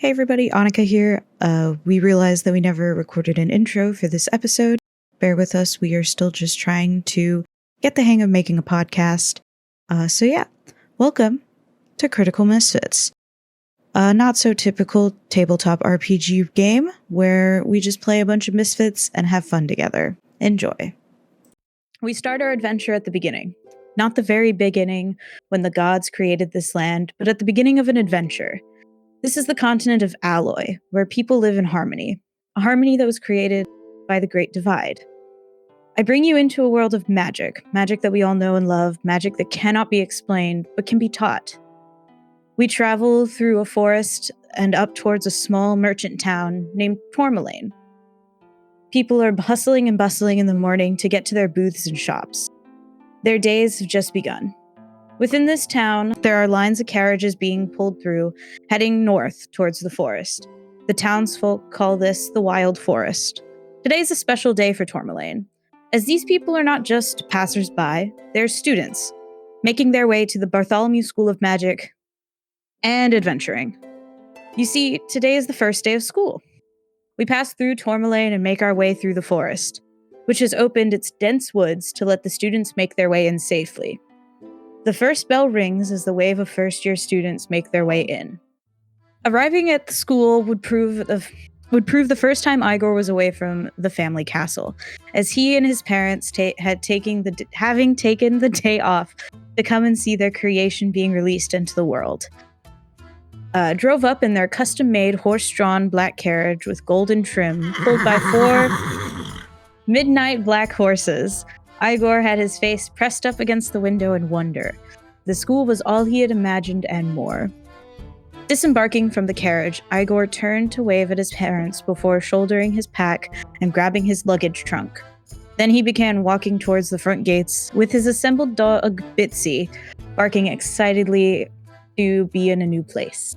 Hey everybody, Anika here. We realized that we never recorded an intro for this episode. Bear with us, we are still just trying to get the hang of making a podcast. Welcome to Critical Misfits. A not so typical tabletop RPG game where we just play a bunch of misfits and have fun together. Enjoy. We start our adventure at the beginning. Not the very beginning when the gods created this land, but at the beginning of an adventure. This is the continent of Alloy, where people live in harmony, a harmony that was created by the Great Divide. I bring you into a world of magic that we all know and love, magic that cannot be explained, but can be taught. We travel through a forest and up towards a small merchant town named Tourmaline. People are hustling and bustling in the morning to get to their booths and shops. Their days have just begun. Within this town, there are lines of carriages being pulled through, heading north towards the forest. The townsfolk call this the Wild Forest. Today is a special day for Tourmaline, as these people are not just passers-by, they're students, making their way to the Bartholemew School of Magic and adventuring. You see, today is the first day of school. We pass through Tourmaline and make our way through the forest, which has opened its dense woods to let the students make their way in safely. The first bell rings as the wave of first-year students make their way in. Arriving at the school would prove the first time Igor was away from the family castle, as he and his parents having taken the day off to come and see their creation being released into the world. Drove up in their custom-made horse-drawn black carriage with golden trim, pulled by 4 midnight black horses. Igor had his face pressed up against the window in wonder. The school was all he had imagined and more. Disembarking from the carriage, Igor turned to wave at his parents before shouldering his pack and grabbing his luggage trunk. Then he began walking towards the front gates with his assembled dog Bitsy, barking excitedly to be in a new place.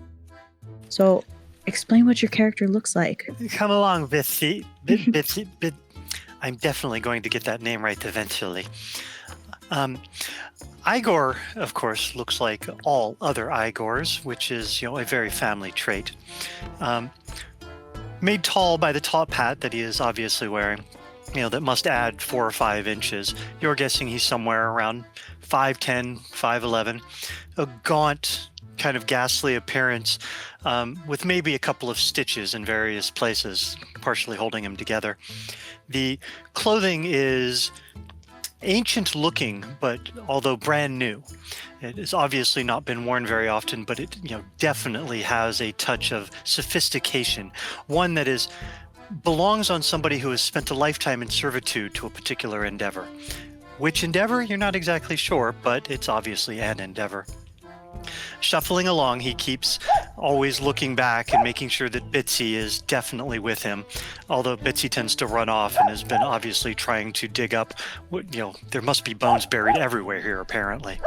So, explain what your character looks like. Come along, Bitsy. Bitsy. I'm definitely going to get that name right eventually. Igor, of course, looks like all other Igors, which is, a very family trait. Made tall by the top hat that he is obviously wearing, that must add 4 or 5 inches. You're guessing he's somewhere around 5'10", 5'11". A gaunt, kind of ghastly appearance, with maybe a couple of stitches in various places, partially holding him together. The clothing is ancient looking, but although brand new. It has obviously not been worn very often, but it definitely has a touch of sophistication. One that belongs on somebody who has spent a lifetime in servitude to a particular endeavor. Which endeavor? You're not exactly sure, but it's obviously an endeavor. Shuffling along, he keeps always looking back and making sure that Bitsy is definitely with him, although Bitsy tends to run off and has been obviously trying to dig up, there must be bones buried everywhere here, apparently.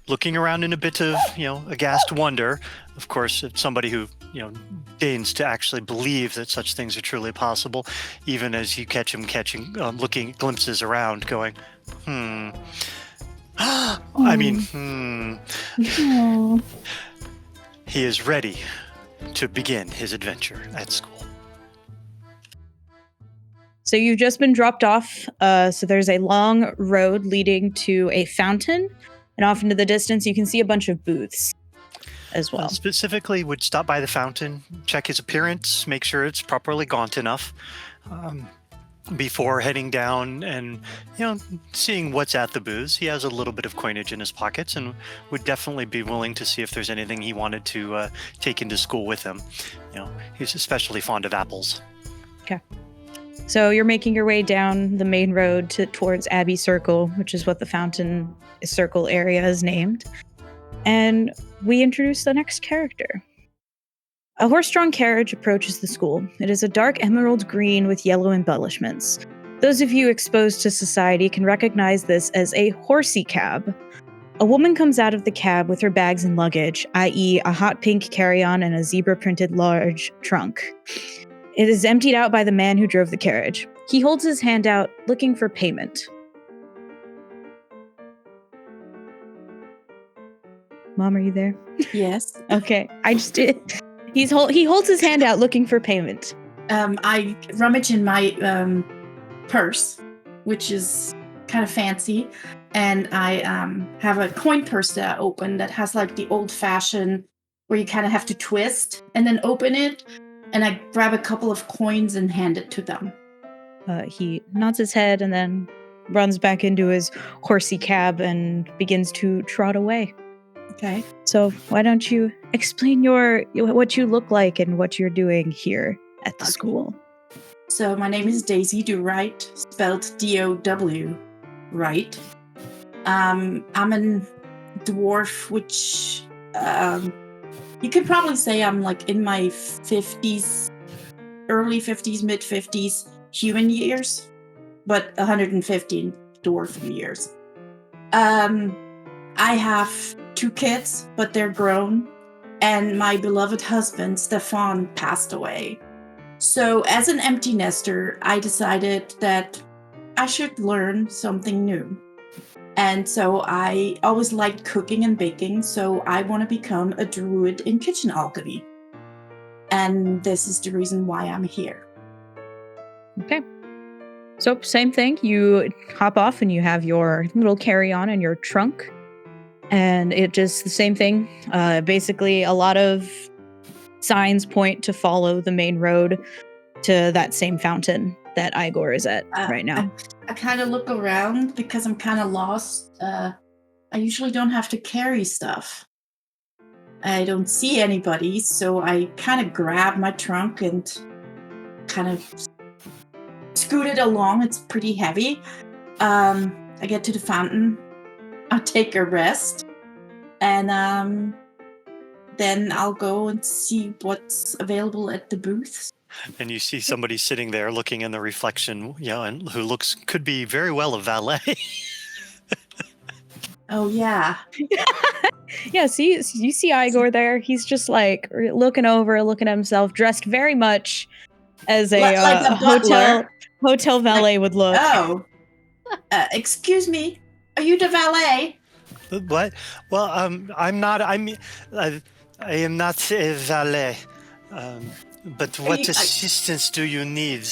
Looking around in a bit of, aghast wonder, of course, it's somebody who, deigns to actually believe that such things are truly possible, even as you catch him looking at glimpses around, going, He is ready to begin his adventure at school. So you've just been dropped off. So there's a long road leading to a fountain, and off into the distance you can see a bunch of booths as well. Specifically, would stop by the fountain, check his appearance, make sure it's properly gaunt enough. Before heading down and, seeing what's at the booths. He has a little bit of coinage in his pockets and would definitely be willing to see if there's anything he wanted to take into school with him. He's especially fond of apples. Okay. So you're making your way down the main road towards Abbey Circle, which is what the Fountain Circle area is named. And we introduce the next character. A horse-drawn carriage approaches the school. It is a dark emerald green with yellow embellishments. Those of you exposed to society can recognize this as a horsey cab. A woman comes out of the cab with her bags and luggage, i.e. a hot pink carry-on and a zebra-printed large trunk. It is emptied out by the man who drove the carriage. He holds his hand out, looking for payment. Mom, are you there? Yes. Okay, I just did. He holds his hand out looking for payment. I rummage in my purse, which is kind of fancy, and I have a coin purse that I open that has like the old-fashioned where you kind of have to twist and then open it, and I grab a couple of coins and hand it to them. He nods his head and then runs back into his horsey cab and begins to trot away. Okay. So why don't you explain what you look like and what you're doing here at the school? So my name is Daisy Do Right, spelled D-O-W, right. I'm a dwarf, which you could probably say I'm like in my 50s, early 50s, mid 50s human years, but 115 dwarf years. I have 2 kids, but they're grown, and my beloved husband, Stefan, passed away. So as an empty nester, I decided that I should learn something new. And so I always liked cooking and baking, so I want to become a druid in kitchen alchemy. And this is the reason why I'm here. Okay. So same thing, you hop off and you have your little carry-on in your trunk. And it just the same thing. Basically, a lot of signs point to follow the main road to that same fountain that Igor is at right now. I kind of look around because I'm kind of lost. I usually don't have to carry stuff. I don't see anybody, so I kind of grab my trunk and kind of scoot it along. It's pretty heavy. I get to the fountain. I'll take a rest, and then I'll go and see what's available at the booths. And you see somebody sitting there looking in the reflection, and who could be very well a valet. Oh, yeah. Yeah, so you see Igor there. He's just like looking at himself, dressed very much as a hotel valet would look. Oh, excuse me. Are you the valet? What? Well, I'm not. I am not a valet. But what assistance do you need?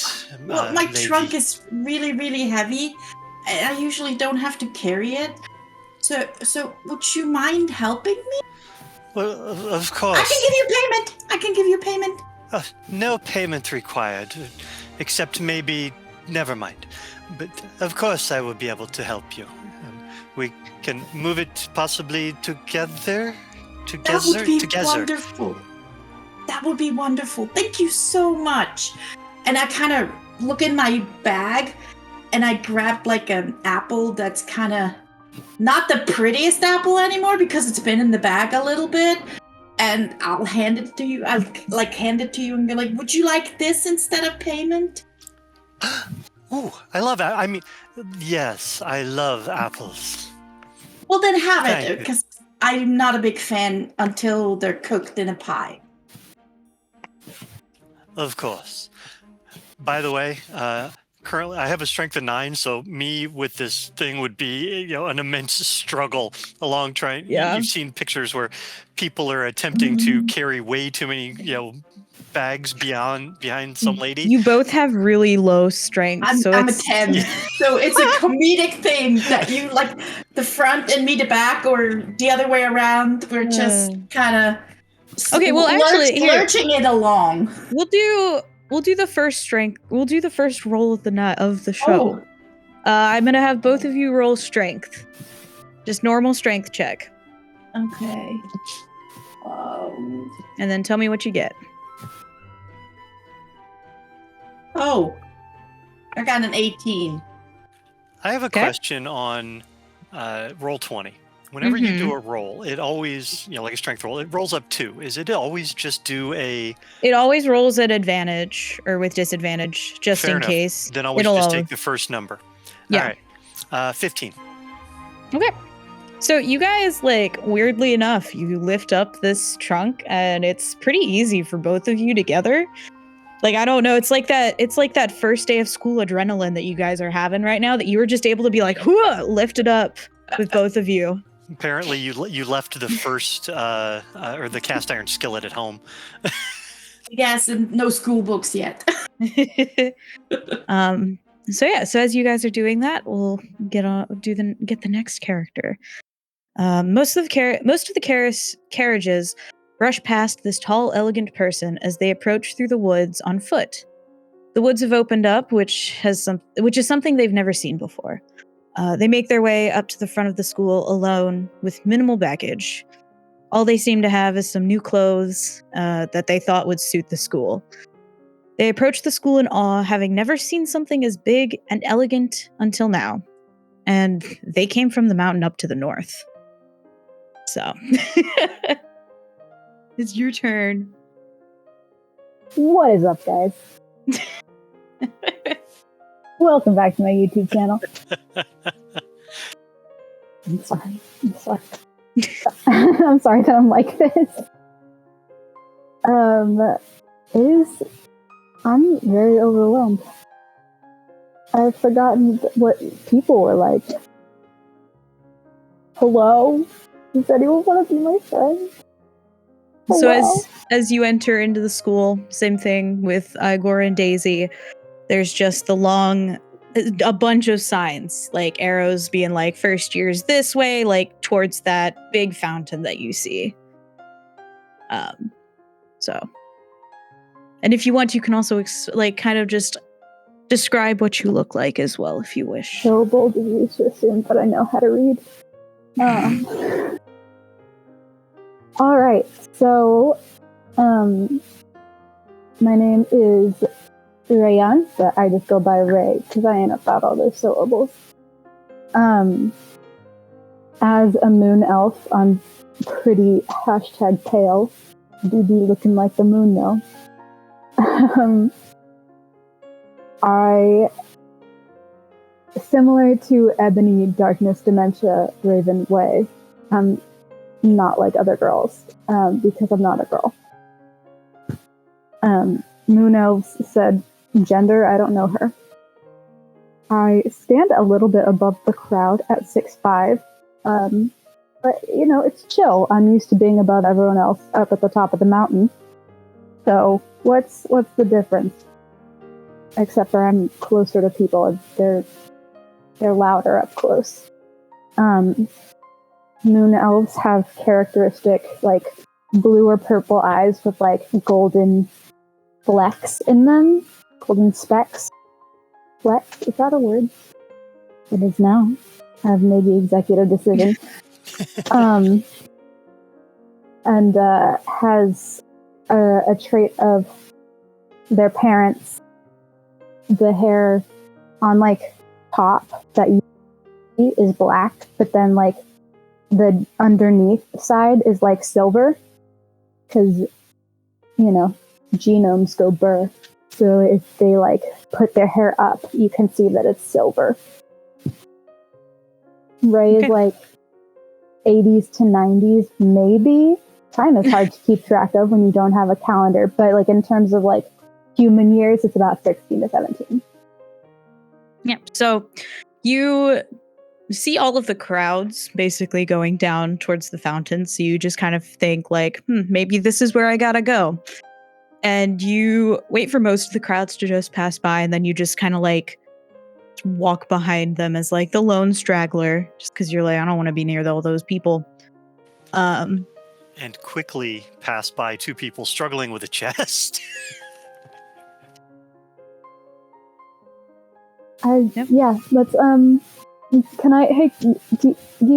Well, my lady? trunk is really, really heavy. I usually don't have to carry it. So would you mind helping me? Well, of course. I can give you payment. No payment required, except maybe. Never mind. But of course, I will be able to help you. We can move it possibly together. That would be wonderful. That would be wonderful. Thank you so much. And I kind of look in my bag, and I grab like an apple that's kind of not the prettiest apple anymore because it's been in the bag a little bit. And I'll hand it to you. I'll like hand it to you and go like, would you like this instead of payment? Ooh, I love it. I mean, yes, I love apples. Well, then have it, because I'm not a big fan until they're cooked in a pie. Of course. By the way, currently I have a strength of 9, so me with this thing would be, an immense struggle along trying. Yeah. You've seen pictures where people are attempting to carry way too many, bags behind some lady. You both have really low strength. I'm a 10. So it's a comedic thing that you like the front and me the back, or the other way around. We're just kind of lurching it along. We'll do the first strength. We'll do the first roll of the show. Oh. I'm gonna have both of you roll strength. Just normal strength check. Okay. And then tell me what you get. Oh, I got an 18. I have a question on roll 20. Whenever you do a roll, it always, like a strength roll, it rolls up 2. Is it always just do a... It always rolls at advantage or with disadvantage, just in case. Then always just take the first number. Yeah. All right. 15. Okay. So you guys, weirdly enough, you lift up this trunk and it's pretty easy for both of you together. I don't know. It's like that first day of school adrenaline that you guys are having right now, that you were just able to be like, lift it up with both of you. Apparently, you left the first or the cast iron skillet at home. Yes, and no school books yet. So as you guys are doing that, we'll get the next character. Most of the carriages brush past this tall, elegant person as they approach through the woods on foot. The woods have opened up, which is something they've never seen before. They make their way up to the front of the school alone with minimal baggage. All they seem to have is some new clothes that they thought would suit the school. They approach the school in awe, having never seen something as big and elegant until now. And they came from the mountain up to the north. So, it's your turn. What is up, guys? Welcome back to my YouTube channel. I'm sorry. I'm sorry that I'm like this. I'm very overwhelmed. I've forgotten what people were like. Hello? Does anyone want to be my friend? Hello? So as you enter into the school, same thing with Igor and Daisy. There's just a bunch of signs, like arrows being like first year's this way, like towards that big fountain that you see. And if you want, you can also kind of just describe what you look like as well, if you wish. So bold of you to assume that I know how to read. All right, so my name is Rayan, but I just go by Ray because I ain't about all those syllables. As a moon elf, I'm pretty #pale. Do be looking like the moon though. Similar to Ebony, Darkness, Dementia, Raven, Way, I'm not like other girls, because I'm not a girl. Moon Elves said gender, I don't know her. I stand a little bit above the crowd at 6'5", but it's chill. I'm used to being above everyone else up at the top of the mountain. So what's the difference? Except for I'm closer to people, and they're louder up close. Moon elves have characteristic like blue or purple eyes with like golden flecks in them, golden specks. Flecks, is that a word? It is now. I've made the executive decision. And has a trait of their parents. The hair on like top that you see is black, but then like the underneath side is like silver, because genomes go burr. So if they like put their hair up, you can see that it's silver. Ray is like 80s to 90s, maybe. Time is hard to keep track of when you don't have a calendar, but like in terms of like human years, it's about 16 to 17. Yeah. So you see all of the crowds basically going down towards the fountain. So you just kind of think like, maybe this is where I gotta go. And you wait for most of the crowds to just pass by, and then you just kind of like walk behind them as like the lone straggler, just because you're like, I don't want to be near all those people. And quickly pass by two people struggling with a chest. Yeah, let's, do you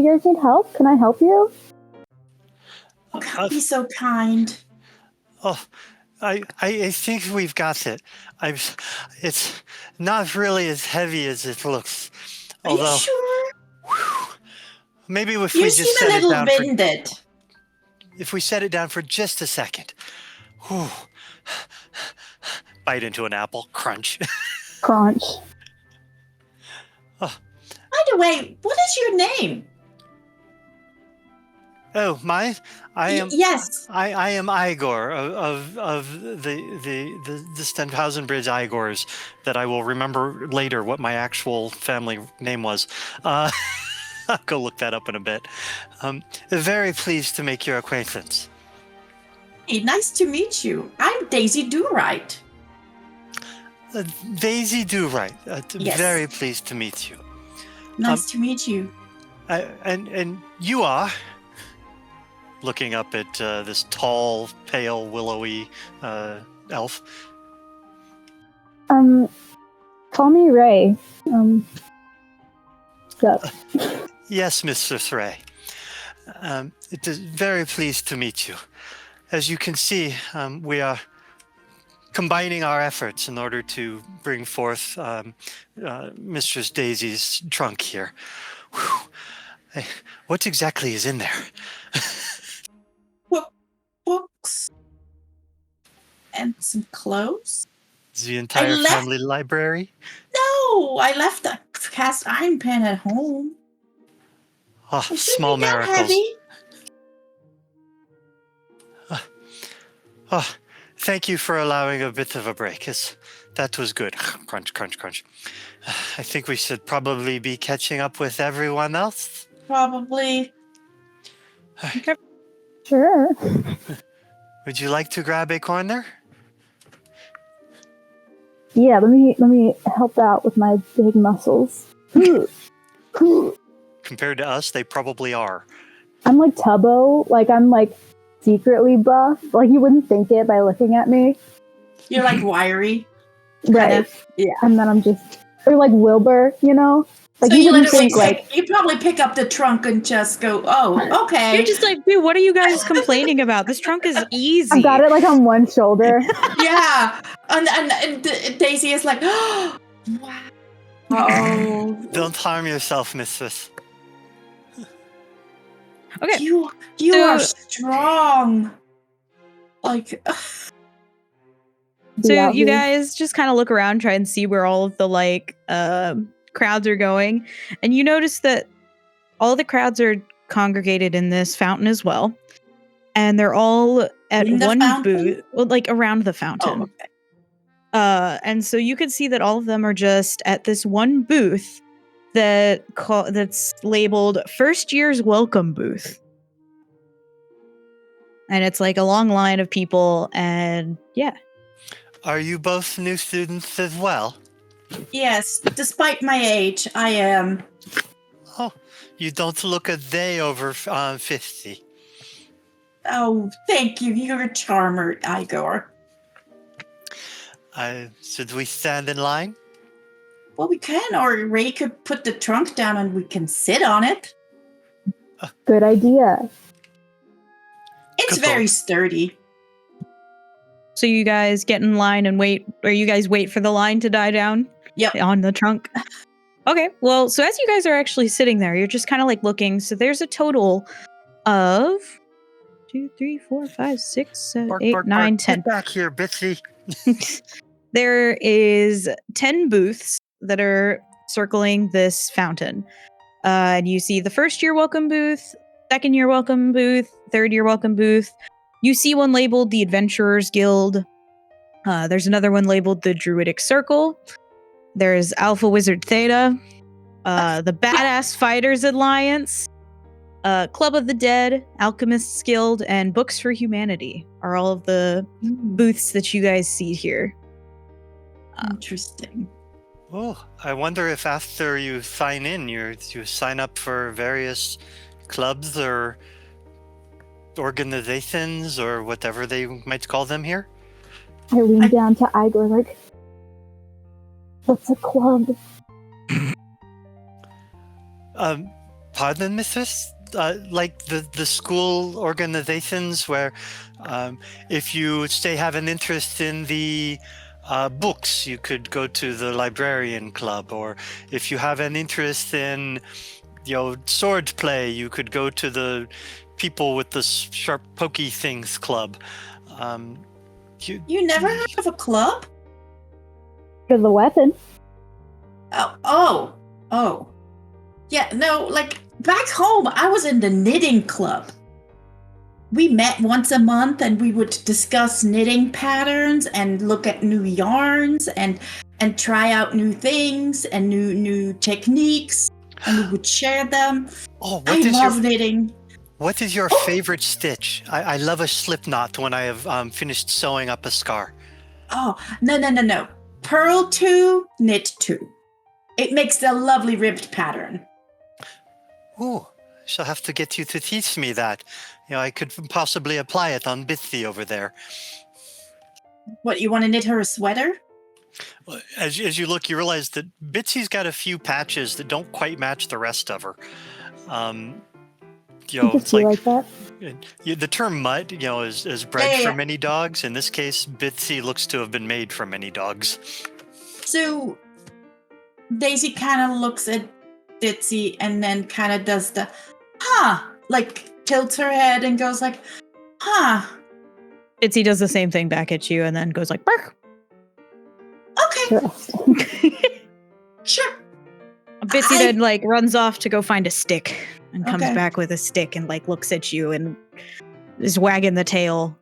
guys need help? Can I help you? Oh, God, be so kind. Oh, I think we've got it. It's not really as heavy as it looks. Although, are you sure? Maybe if you we just seem set a little it down winded. if we set it down for just a second. Whew. Bite into an apple. Crunch. Crunch. Oh. By the way, what is your name? Oh, mine? Yes. I am Igor of the Stenhausen Bridge Igors, that I will remember later what my actual family name was. I'll go look that up in a bit. Very pleased to make your acquaintance. Hey, nice to meet you. I'm Daisy Do-Right. Daisy Do-Right. Yes. Very pleased to meet you. Nice to meet you. And you are looking up at this tall, pale, willowy elf. Call me Ray. Sup? Yes, Mistress Ray. It is very pleased to meet you. As you can see, we are combining our efforts in order to bring forth Mistress Daisy's trunk here. Whew. Hey, what exactly is in there? Books. And some clothes. The entire family library? No, I left the cast iron pan at home. Oh, small miracles. Heavy. Oh, thank you for allowing a bit of a break. That was good. Crunch, crunch, crunch. I think we should probably be catching up with everyone else. Probably. Sure. Would you like to grab a corner? Yeah, let me help out with my big muscles. Compared to us, they probably are. I'm like Tubbo, like I'm like secretly buff. Like you wouldn't think it by looking at me. You're like wiry. Right. Yeah. And then I'm just or like Wilbur, you know? Like So you you wouldn't literally think you probably pick up the trunk and just go, oh, okay. You're just like, dude, what are you guys complaining about? This trunk is easy. I've got it like on one shoulder. Yeah. And Daisy is like, oh, wow. Oh. Don't harm yourself, mistress. Okay. You are strong. Like So you guys just kind of look around, try and see where all of the crowds are going, and you notice that all the crowds are congregated in this fountain as well, and they're all at one booth, well, like around the fountain. Oh, okay. And so you can see that all of them are just at this one booth that's labeled First Year's Welcome Booth. And it's like a long line of people, and yeah. Are you both new students as well? Yes, despite my age, I am. Oh, you don't look a day over 50. Oh, thank you. You're a charmer, Igor. Should we stand in line? Well, we can, or Ray could put the trunk down and we can sit on it. Good idea. It's very sturdy. So you guys get in line and wait, or you guys wait for the line to die down? Yep. On the trunk? Okay, well, so as you guys are actually sitting there, you're just kind of like looking. So there's a total of 2, 3, 4, 5, 6, 7, 8, 9, 10. Get back here, bitchy. There is 10 booths that are circling this fountain. And you see the first year welcome booth, second year welcome booth, third year welcome booth. You see one labeled the Adventurers Guild. There's another one labeled the Druidic Circle. There's Alpha Wizard Theta, the Badass Fighters Alliance, Club of the Dead, Alchemists Guild, and Books for Humanity are all of the booths that you guys see here. Interesting. Oh, I wonder if after you sign in, you sign up for various clubs or organizations or whatever they might call them here. I lean down to Igor like, what's a club? Pardon, mistress? Like the school organizations where if you have an interest in the books, you could go to the librarian club, or if you have an interest in sword play, you could go to the people with the sharp pokey things club. You never heard of a club? For the weapon. Oh. Yeah, no, like back home, I was in the knitting club. We met once a month and we would discuss knitting patterns and look at new yarns and try out new things and new techniques. and we would share them. Oh, I love knitting. What is your favorite stitch? I love a slip knot when I have finished sewing up a scar. Oh, no. Purl 2, knit 2. It makes a lovely ribbed pattern. Ooh, shall have to get you to teach me that. I could possibly apply it on Bitsy over there. What, you want to knit her a sweater? As you look, you realize that Bitsy's got a few patches that don't quite match the rest of her. It's like that. The term mud, is bred for many dogs. In this case, Bitsy looks to have been made for many dogs. So Daisy kind of looks at Bitsy and then kind of does the, tilts her head and goes like, Bitsy does the same thing back at you and then goes like, bark. Okay. Sure. Bitsy then runs off to go find a stick and comes back with a stick and looks at you and is wagging the tail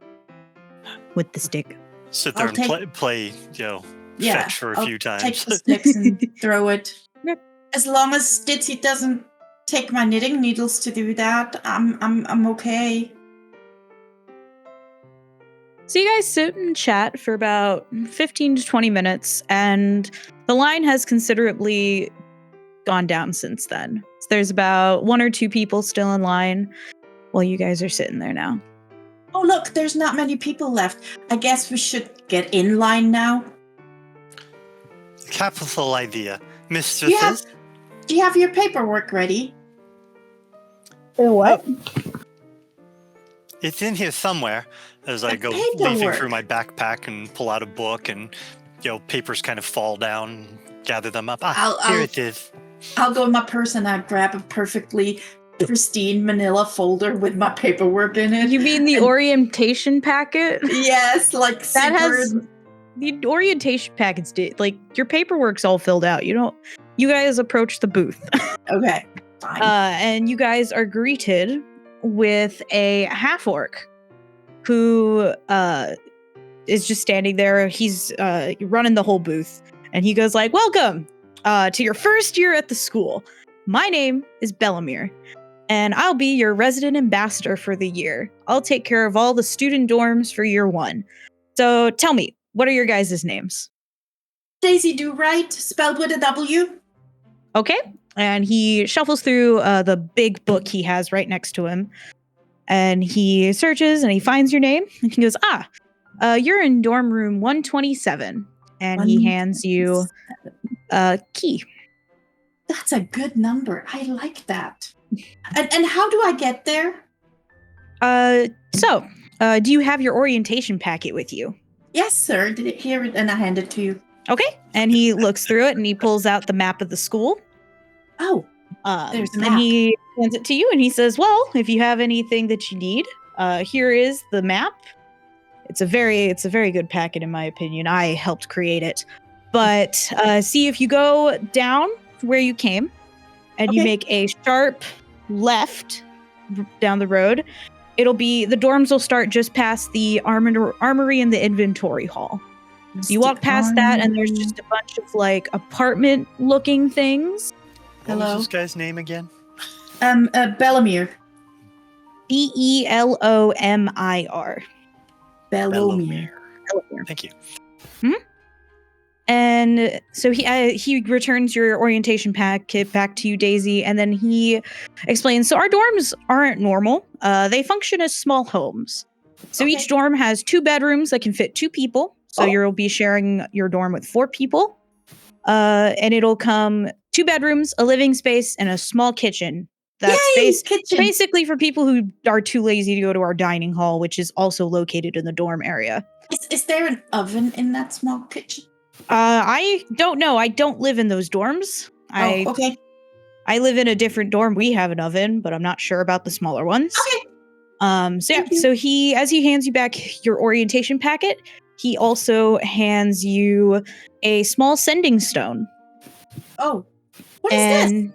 with the stick. Sit there and play, fetch for a few times. Take the sticks and throw it. Yep. As long as Bitsy doesn't take my knitting needles to do that, I'm okay. So you guys sit and chat for about 15 to 20 minutes, and the line has considerably gone down since then. So there's about 1 or 2 people still in line while you guys are sitting there now. Oh, look, there's not many people left. I guess we should get in line now. Capital idea. Mistresses? Do you have your paperwork ready? What? It's in here somewhere. As I go leafing through my backpack and pull out a book and, papers kind of fall down and gather them up. Here it is. I'll go in my purse and I grab a perfectly pristine manila folder with my paperwork in it. You mean the orientation packet? Yes, that has the orientation packets. Your paperwork's all filled out. You guys approach the booth. Okay, fine. And you guys are greeted with a half-orc who is just standing there. He's running the whole booth, and he goes like, "Welcome to your first year at the school. My name is Bartholemew, and I'll be your resident ambassador for the year. I'll take care of all the student dorms for year 1. So tell me, what are your guys' names?" Daisy Do Right, spelled with a W. Okay. And he shuffles through the big book he has right next to him. And he searches and he finds your name. And he goes, you're in dorm room 127. And he hands you a key. That's a good number. I like that. And how do I get there? Do you have your orientation packet with you? Yes, sir. Here, and I hand it to you. Okay. And he looks through it and he pulls out the map of the school. Oh, there's a map. And he hands it to you and he says, well, if you have anything that you need, here is the map. It's a very good packet in my opinion. I helped create it. But see, if you go down where you came and you make a sharp left down the road, it'll be, the dorms will start just past the armory and the inventory hall. So you walk past that and there's just a bunch of like apartment looking things. What was this guy's name again? Bartholemew. Belomir. Bartholemew. Thank you. And so he returns your orientation packet back to you, Daisy, and then he explains, so our dorms aren't normal. They function as small homes. So each dorm has 2 bedrooms that can fit 2 people. So you'll be sharing your dorm with 4 people. And it'll come 2 bedrooms, a living space, and a small kitchen. That's basically for people who are too lazy to go to our dining hall, which is also located in the dorm area. Is there an oven in that small kitchen? I don't know. I don't live in those dorms. Okay. I live in a different dorm. We have an oven, but I'm not sure about the smaller ones. Okay. So he, as he hands you back your orientation packet, he also hands you a small sending stone. Oh, what is this?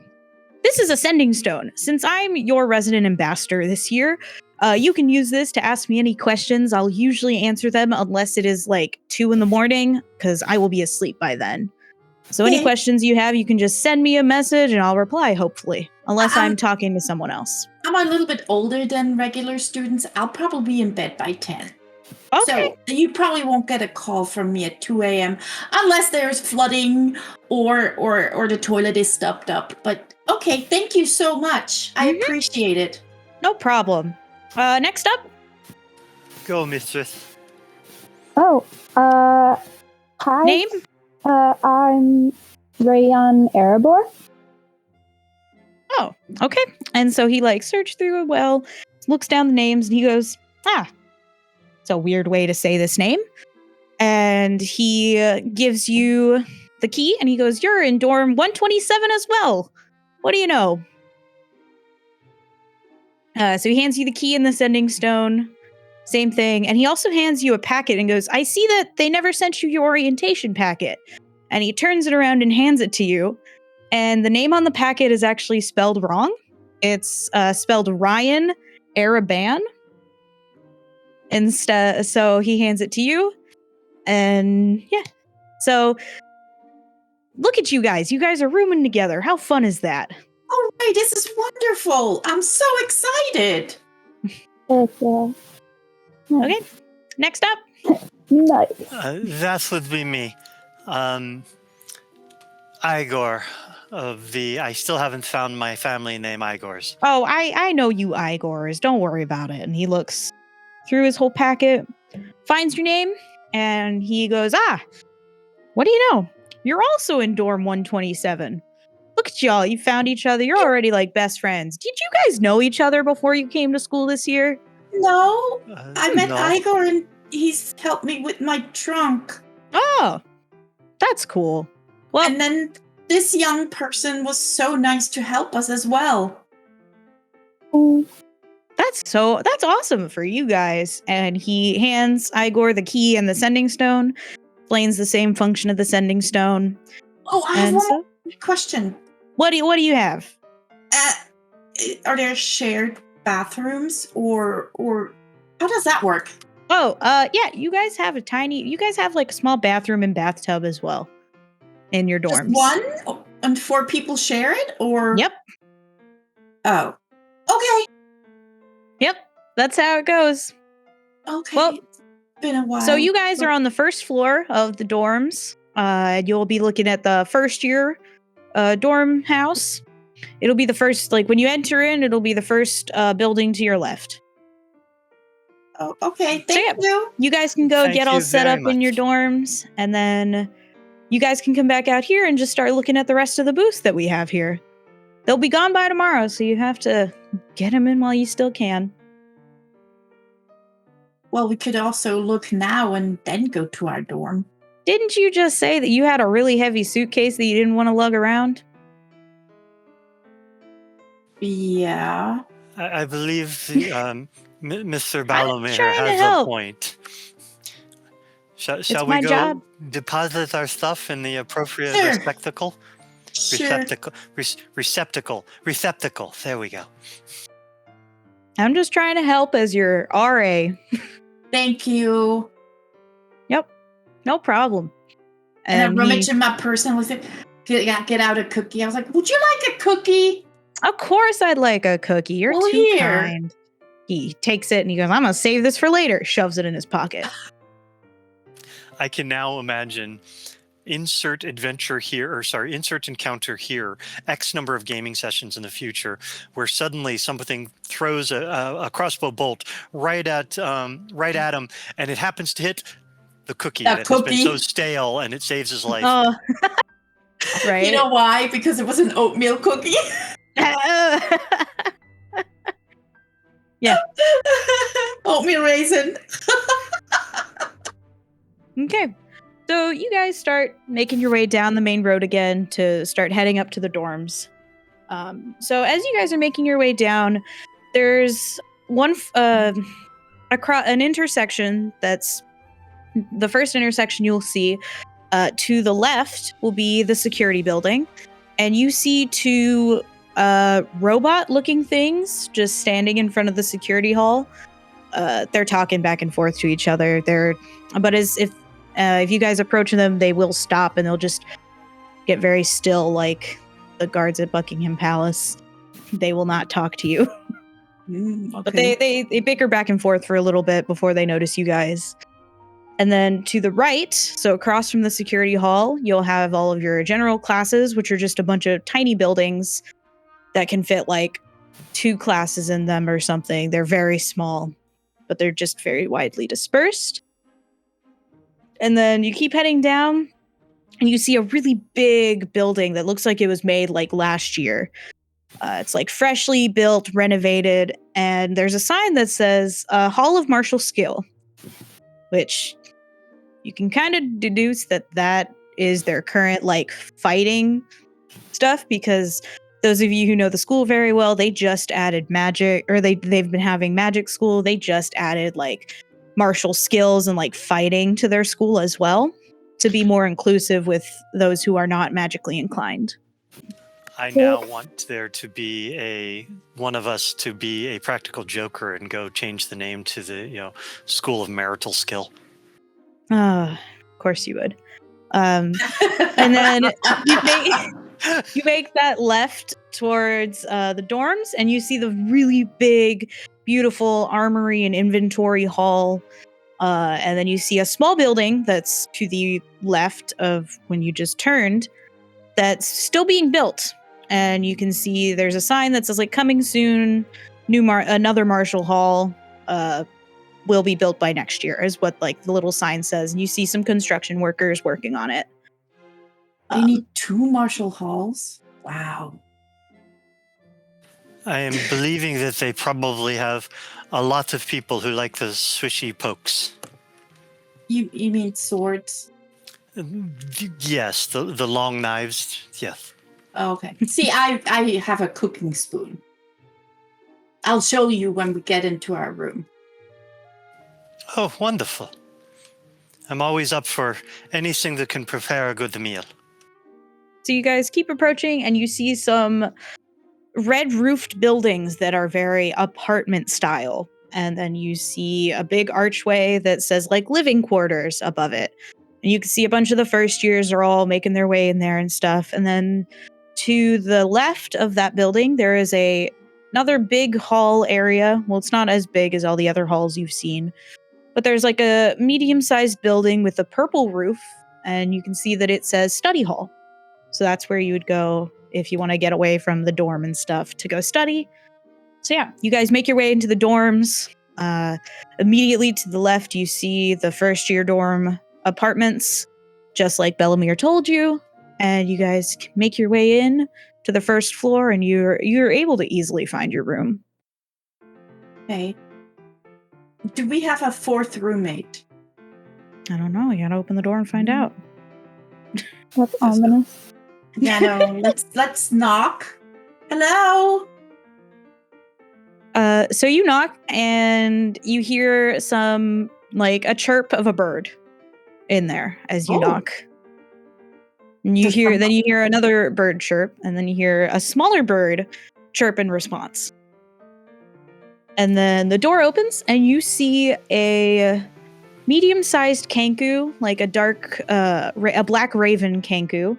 This is a sending stone. Since I'm your resident ambassador this year, you can use this to ask me any questions. I'll usually answer them unless it is like 2 a.m, because I will be asleep by then. So any Okay. questions you have, you can just send me a message and I'll reply, hopefully. Unless Um, I'm talking to someone else. I'm a little bit older than regular students. I'll probably be in bed by 10. Okay. So you probably won't get a call from me at 2 a.m. unless there's flooding or the toilet is stopped up. But okay, thank you so much. I appreciate it. No problem. Next up. Go, mistress. Oh, hi. Name? I'm Rayon Erebor. Oh, okay. And so he like searched through it well, looks down the names, and he goes, it's a weird way to say this name. And he gives you the key, and he goes, you're in dorm 127 as well. What do you know? So he hands you the key and the sending stone. Same thing. And he also hands you a packet and goes, I see that they never sent you your orientation packet. And he turns it around and hands it to you. And the name on the packet is actually spelled wrong. It's spelled Ryan Araban. Instead, so he hands it to you. And yeah. So look at you guys. You guys are rooming together. How fun is that? All right, this is wonderful. I'm so excited. Okay. Next up. Nice. That would be me. Igor of the... I still haven't found my family name, Igors. Oh, I know you Igors. Don't worry about it. And he looks through his whole packet, finds your name, and he goes, what do you know? You're also in dorm 127. Look at y'all. You found each other. You're already like best friends. Did you guys know each other before you came to school this year? No, I met no. Igor and he's helped me with my trunk. Oh, that's cool. Well, And then this young person was so nice to help us as well. that's awesome for you guys. And he hands Igor the key and the sending stone, explains the same function of the sending stone. Oh, I have And one so, more question. what do you have? Are there shared bathrooms or how does that work? Oh, yeah, you guys have like a small bathroom and bathtub as well in your Just dorms. one? And 4 people share it? Or Yep. Oh. Okay. Yep. That's how it goes. Okay. Well, It's been a while. So you guys are on the first floor of the dorms. You'll be looking at the first year dorm house. It'll be the first, like when you enter in, it'll be the first building to your left. Oh, okay. So, Thank you. You guys can go Thank get all you set very up in your much. dorms, and then you guys can come back out here and just start looking at the rest of the booths that we have here. They'll be gone by tomorrow, so you have to get them in while you still can. Well, we could also look now and then go to our dorm. Didn't you just say that you had a really heavy suitcase that you didn't want to lug around? Yeah. I believe the, Mr. Bartholemew trying to has a help. point. Shall It's we my go job. deposit our stuff in the appropriate Sure. receptacle? Sure. Receptacle. There we go. I'm just trying to help as your RA. Thank you. No problem. And I he- rummaged in my purse and was like, get out a cookie. I was like, would you like a cookie? Of course I'd like a cookie. You're Well, too here. kind. He takes it and he goes, I'm going to save this for later. Shoves it in his pocket. I can now imagine insert encounter here, X number of gaming sessions in the future, where suddenly something throws a crossbow bolt right at him, and it happens to hit the cookie A that has been cookie. so stale, and it saves his life. Oh, right. You know why? Because it was an oatmeal cookie. Yeah. Oatmeal raisin. Okay. So you guys start making your way down the main road again to start heading up to the dorms. So as you guys are making your way down, there's one across an intersection that's the first intersection you'll see. To the left will be the security building, and you see 2 robot-looking things just standing in front of the security hall. They're talking back and forth to each other. But as if you guys approach them, they will stop and they'll just get very still, like the guards at Buckingham Palace. They will not talk to you. Okay. But they bicker back and forth for a little bit before they notice you guys. And then to the right, so across from the security hall, you'll have all of your general classes, which are just a bunch of tiny buildings that can fit like 2 classes in them or something. They're very small, but they're just very widely dispersed. And then you keep heading down, and you see a really big building that looks like it was made like last year. It's like freshly built, renovated, and there's a sign that says Hall of Martial Skill, which you can kind of deduce that is their current like fighting stuff, because those of you who know the school very well, they just added magic, or they've been having magic school. They just added like martial skills and like fighting to their school as well, to be more inclusive with those who are not magically inclined. I now want there to be one of us to be a practical joker and go change the name to the School of Marital Skill. Of course you would. And then you make that left towards the dorms, and you see the really big, beautiful armory and inventory hall. And then you see a small building that's to the left of when you just turned that's still being built. And you can see there's a sign that says like coming soon, another Martial Hall will be built by next year, is what like the little sign says. And you see some construction workers working on it. They need 2 Martial Halls? Wow. I am believing that they probably have a lot of people who like the swishy pokes. You mean swords? Yes, the long knives, yes. Oh, okay. See, I have a cooking spoon. I'll show you when we get into our room. Oh, wonderful. I'm always up for anything that can prepare a good meal. So you guys keep approaching, and you see some red-roofed buildings that are very apartment style. And then you see a big archway that says like living quarters above it. And you can see a bunch of the first years are all making their way in there and stuff. And then to the left of that building, there is another big hall area. Well, it's not as big as all the other halls you've seen, but there's like a medium-sized building with a purple roof, and you can see that it says study hall. So that's where you would go if you want to get away from the dorm and stuff to go study. So yeah, you guys make your way into the dorms. Immediately to the left, you see the first year dorm apartments, just like Bellamere told you. And you guys make your way in to the first floor, and you're able to easily find your room. Okay. Do we have a 4th roommate? I don't know. You gotta open the door and find out. That's ominous. Yeah, no. let's knock. Hello. So you knock, and you hear some like a chirp of a bird in there as you knock. And you hear another bird chirp, and then you hear a smaller bird chirp in response. And then the door opens, and you see a medium-sized kanku, like a black raven kanku,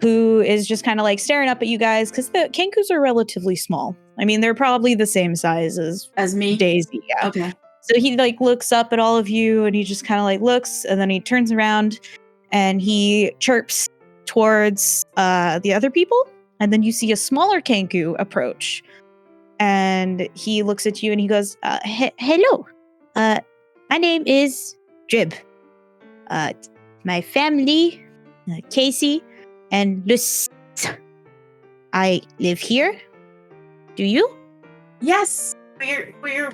who is just kind of like staring up at you guys, because the kankus are relatively small. I mean, they're probably the same size as me. Daisy. Yeah. Okay. So he like looks up at all of you, and he just kind of like looks, and then he turns around and he chirps towards the other people. And then you see a smaller kanku approach, and he looks at you and he goes, hello. My name is Drib. My family, Casey and Luce. I live here. Do you? Yes.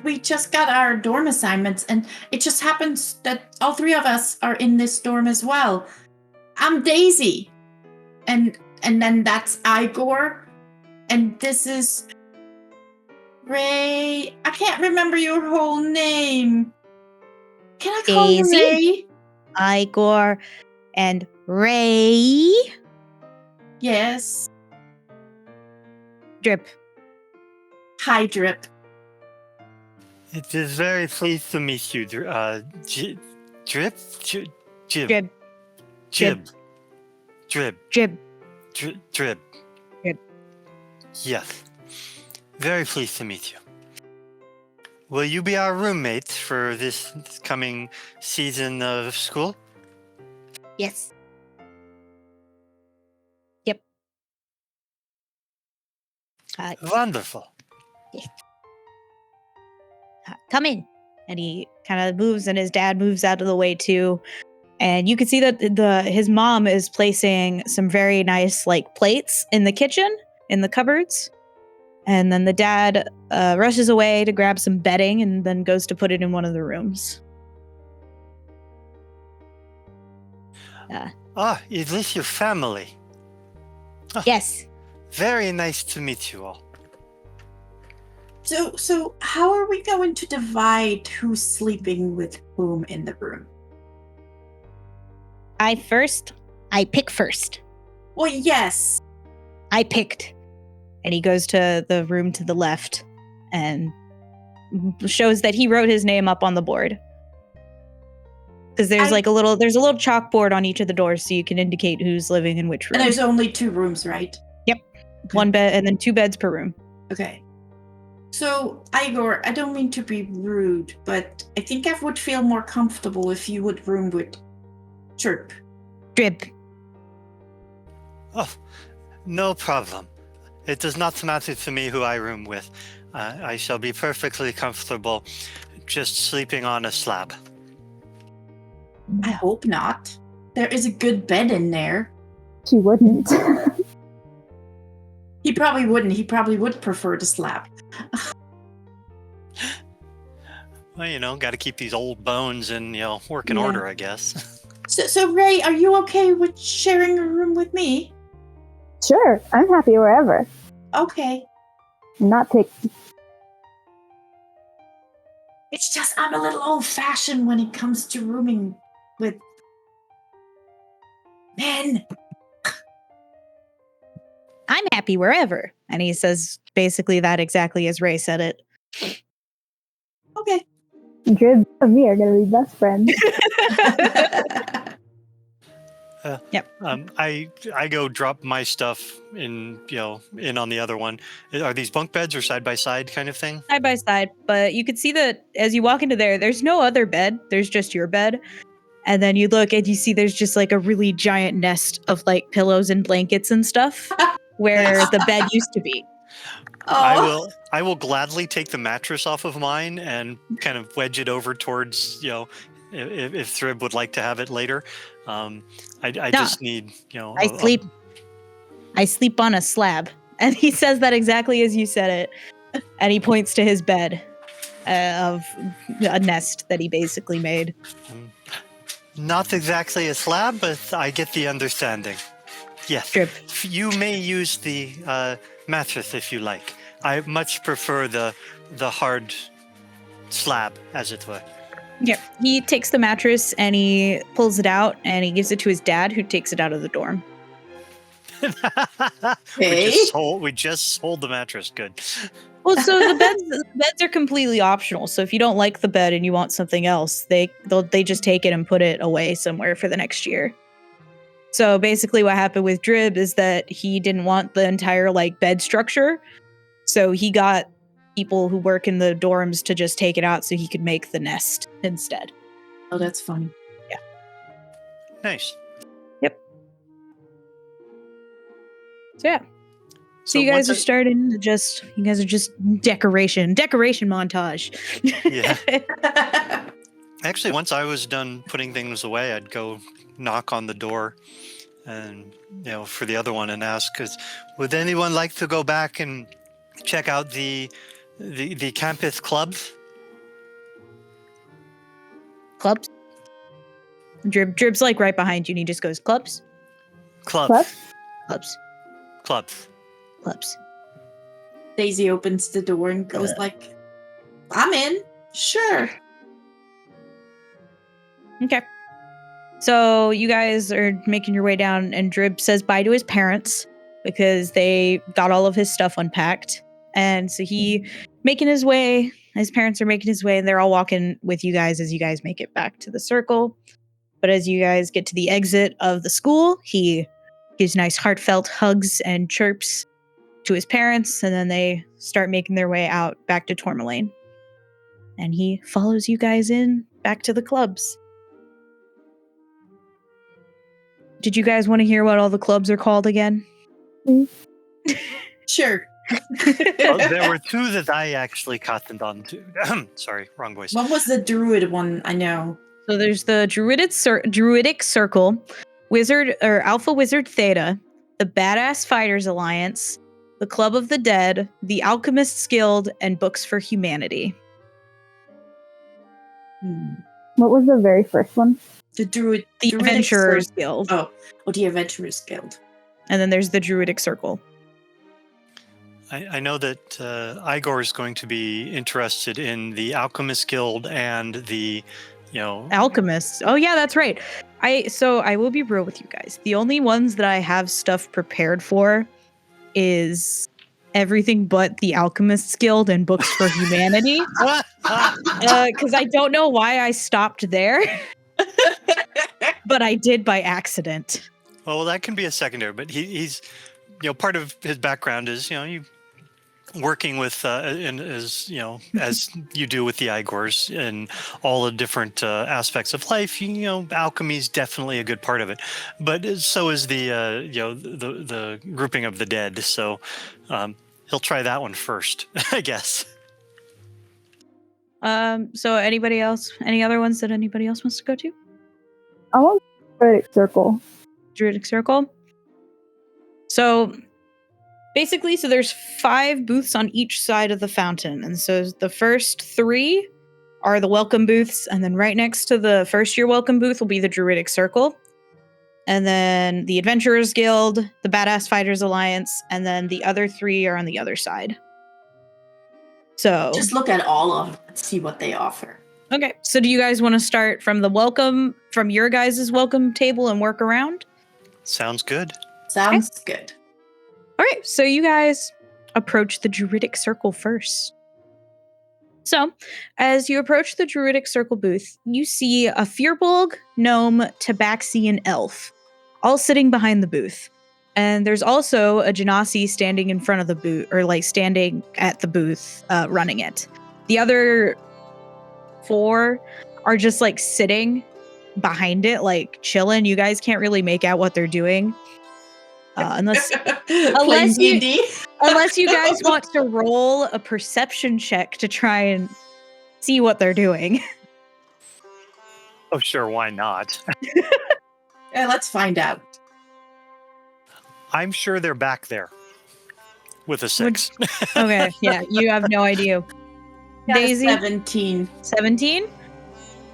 We just got our dorm assignments, and it just happens that all 3 of us are in this dorm as well. I'm Daisy. And then that's Igor. And this is Ray. I can't remember your whole name. Can I call you Ray? Igor and Ray. Yes. Drip. Hi, Drip. It is very pleased to meet you, Drip? Jib. Drip. Jib. Drib. Drib. Drib. Drib. Yes. Very pleased to meet you. Will you be our roommate for this coming season of school? Yes. Yep. Wonderful. Come in. And he kind of moves, and his dad moves out of the way too. And you can see that his mom is placing some very nice like plates in the kitchen, in the cupboards. And then the dad rushes away to grab some bedding and then goes to put it in one of the rooms. Is this your family? Yes. Very nice to meet you all. So how are we going to divide who's sleeping with whom in the room? I pick first. Well, yes. I picked. And he goes to the room to the left and shows that he wrote his name up on the board. Because there's a little chalkboard on each of the doors so you can indicate who's living in which room. And there's only 2 rooms, right? Yep. Okay. 1 bed and then 2 beds per room. Okay. So, Igor, I don't mean to be rude, but I think I would feel more comfortable if you would room with Chirp. Drib. Oh, no problem. It does not matter to me who I room with. I shall be perfectly comfortable just sleeping on a slab. I hope not. There is a good bed in there. She wouldn't. He probably wouldn't. He probably would prefer the slab. Well, got to keep these old bones in, working order, I guess. So, Ray, are you okay with sharing a room with me? Sure, I'm happy wherever. Okay. I'm not picky. It's just I'm a little old-fashioned when it comes to rooming with men. I'm happy wherever. And he says basically that exactly as Ray said it. Okay. Drib and me are going to be best friends. Yep. I go drop my stuff in on the other one. Are these bunk beds or side by side kind of thing? Side by side, but you can see that as you walk into there's no other bed. There's just your bed. And then you look and you see there's just like a really giant nest of like pillows and blankets and stuff where the bed used to be. Oh. I will gladly take the mattress off of mine and kind of wedge it over towards, if Thrib would like to have it later. I just need, I sleep on a slab. And he says that exactly as you said it. And he points to his bed of a nest that he basically made. Not exactly a slab, but I get the understanding. Yes. Drip. You may use the mattress if you like. I much prefer the hard slab, as it were. Yep. He takes the mattress and he pulls it out and he gives it to his dad, who takes it out of the dorm. Hey. We just sold the mattress. Good. Well, so the beds are completely optional. So if you don't like the bed and you want something else, they just take it and put it away somewhere for the next year. So basically what happened with Drib is that he didn't want the entire like bed structure. So he got people who work in the dorms to just take it out so he could make the nest instead. Oh, that's funny. Yeah. Nice. Yep. So yeah. So you guys are starting to just decoration montage. Yeah. Actually, once I was done putting things away, I'd go knock on the door and, for the other one and ask, would anyone like to go back and check out the campus clubs? Clubs? Drib's like right behind you and he just goes, clubs? Clubs. Clubs. Clubs. Clubs. Daisy opens the door and goes like, I'm in. Sure. Okay. So you guys are making your way down and Drib says bye to his parents because they got all of his stuff unpacked. And so his parents are making his way and they're all walking with you guys as you guys make it back to the circle. But as you guys get to the exit of the school, he gives nice heartfelt hugs and chirps to his parents, and then they start making their way out back to Tourmaline. And he follows you guys in back to the clubs. Did you guys want to hear what all the clubs are called again? Sure. Well, there were two that I actually cottoned on to. Sorry, wrong voice. What was the druid one? I know. So there's the Druidic Circle, Wizard or Alpha Wizard Theta, the Badass Fighters Alliance, the Club of the Dead, the Alchemists Guild, and Books for Humanity. What was the very first one? The Druidic Adventurers Circle. Guild. Oh, the Adventurers Guild. And then there's the Druidic Circle. I know that Igor is going to be interested in the Alchemist Guild and the, Alchemists. Oh yeah, that's right. I will be real with you guys. The only ones that I have stuff prepared for is everything but the Alchemists Guild and Books for Humanity. Because I don't know why I stopped there. But I did by accident. Well, that can be a secondary, but he's part of his background is, you working with, as you do with the Igors and all the different aspects of life, alchemy is definitely a good part of it. But so is the grouping of the dead. So he'll try that one first, I guess. So anybody else? Any other ones that anybody else wants to go to? I want Druidic Circle. Druidic Circle. So basically, there's 5 booths on each side of the fountain. And so the first 3 are the welcome booths. And then right next to the first year welcome booth will be the Druidic Circle. And then the Adventurers Guild, the Badass Fighters Alliance, and then the other 3 are on the other side. So just look at all of them and see what they offer. Okay, so do you guys want to start from your guys' welcome table and work around? Sounds good. Sounds good. All right, so you guys approach the Druidic Circle first. So, as you approach the Druidic Circle booth, you see a Firbolg, gnome, tabaxi, and elf, all sitting behind the booth. And there's also a genasi standing in front of the booth, or standing at the booth, running it. The other 4 are just sitting behind it, chilling. You guys can't really make out what they're doing. Unless you guys want to roll a perception check to try and see what they're doing. Oh, sure. Why not? Yeah, let's find out. I'm sure they're back there with a 6. Okay. Yeah. You have no idea. Daisy? 17. 17?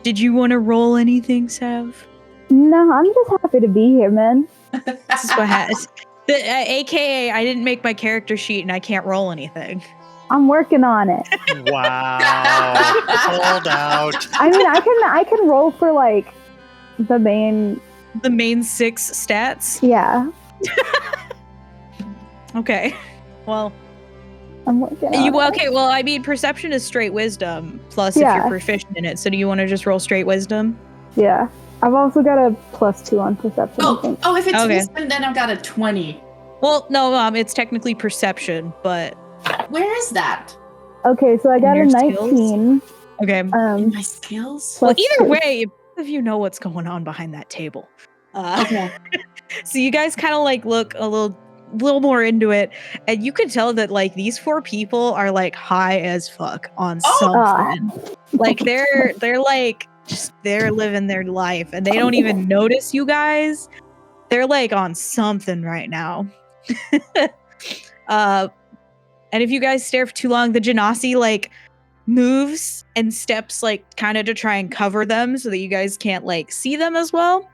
Did you want to roll anything, Sav? No, I'm just happy to be here, man. This is what happens. AKA, I didn't make my character sheet and I can't roll anything. I'm working on it. Wow. Hold out. I mean, I can roll for the main 6 stats? Yeah. Okay. Well, I'm working on it. Okay, well, I mean, perception is straight wisdom, plus if you're proficient in it. So do you want to just roll straight wisdom? Yeah. I've also got a +2 on perception. I think. If it's wisdom, then I've got a 20. Well, no, it's technically perception, but... Where is that? Okay, so I got a 19. Skills? Okay. In my skills? Well, either 2. way, if you know what's going on behind that table. Okay. So you guys kind of look a little more into it, and you can tell that these 4 people are high as fuck on something. They're living their life and they don't even notice you guys. They're on something right now. And if you guys stare for too long, the genasi moves and steps kind of to try and cover them so that you guys can't see them as well.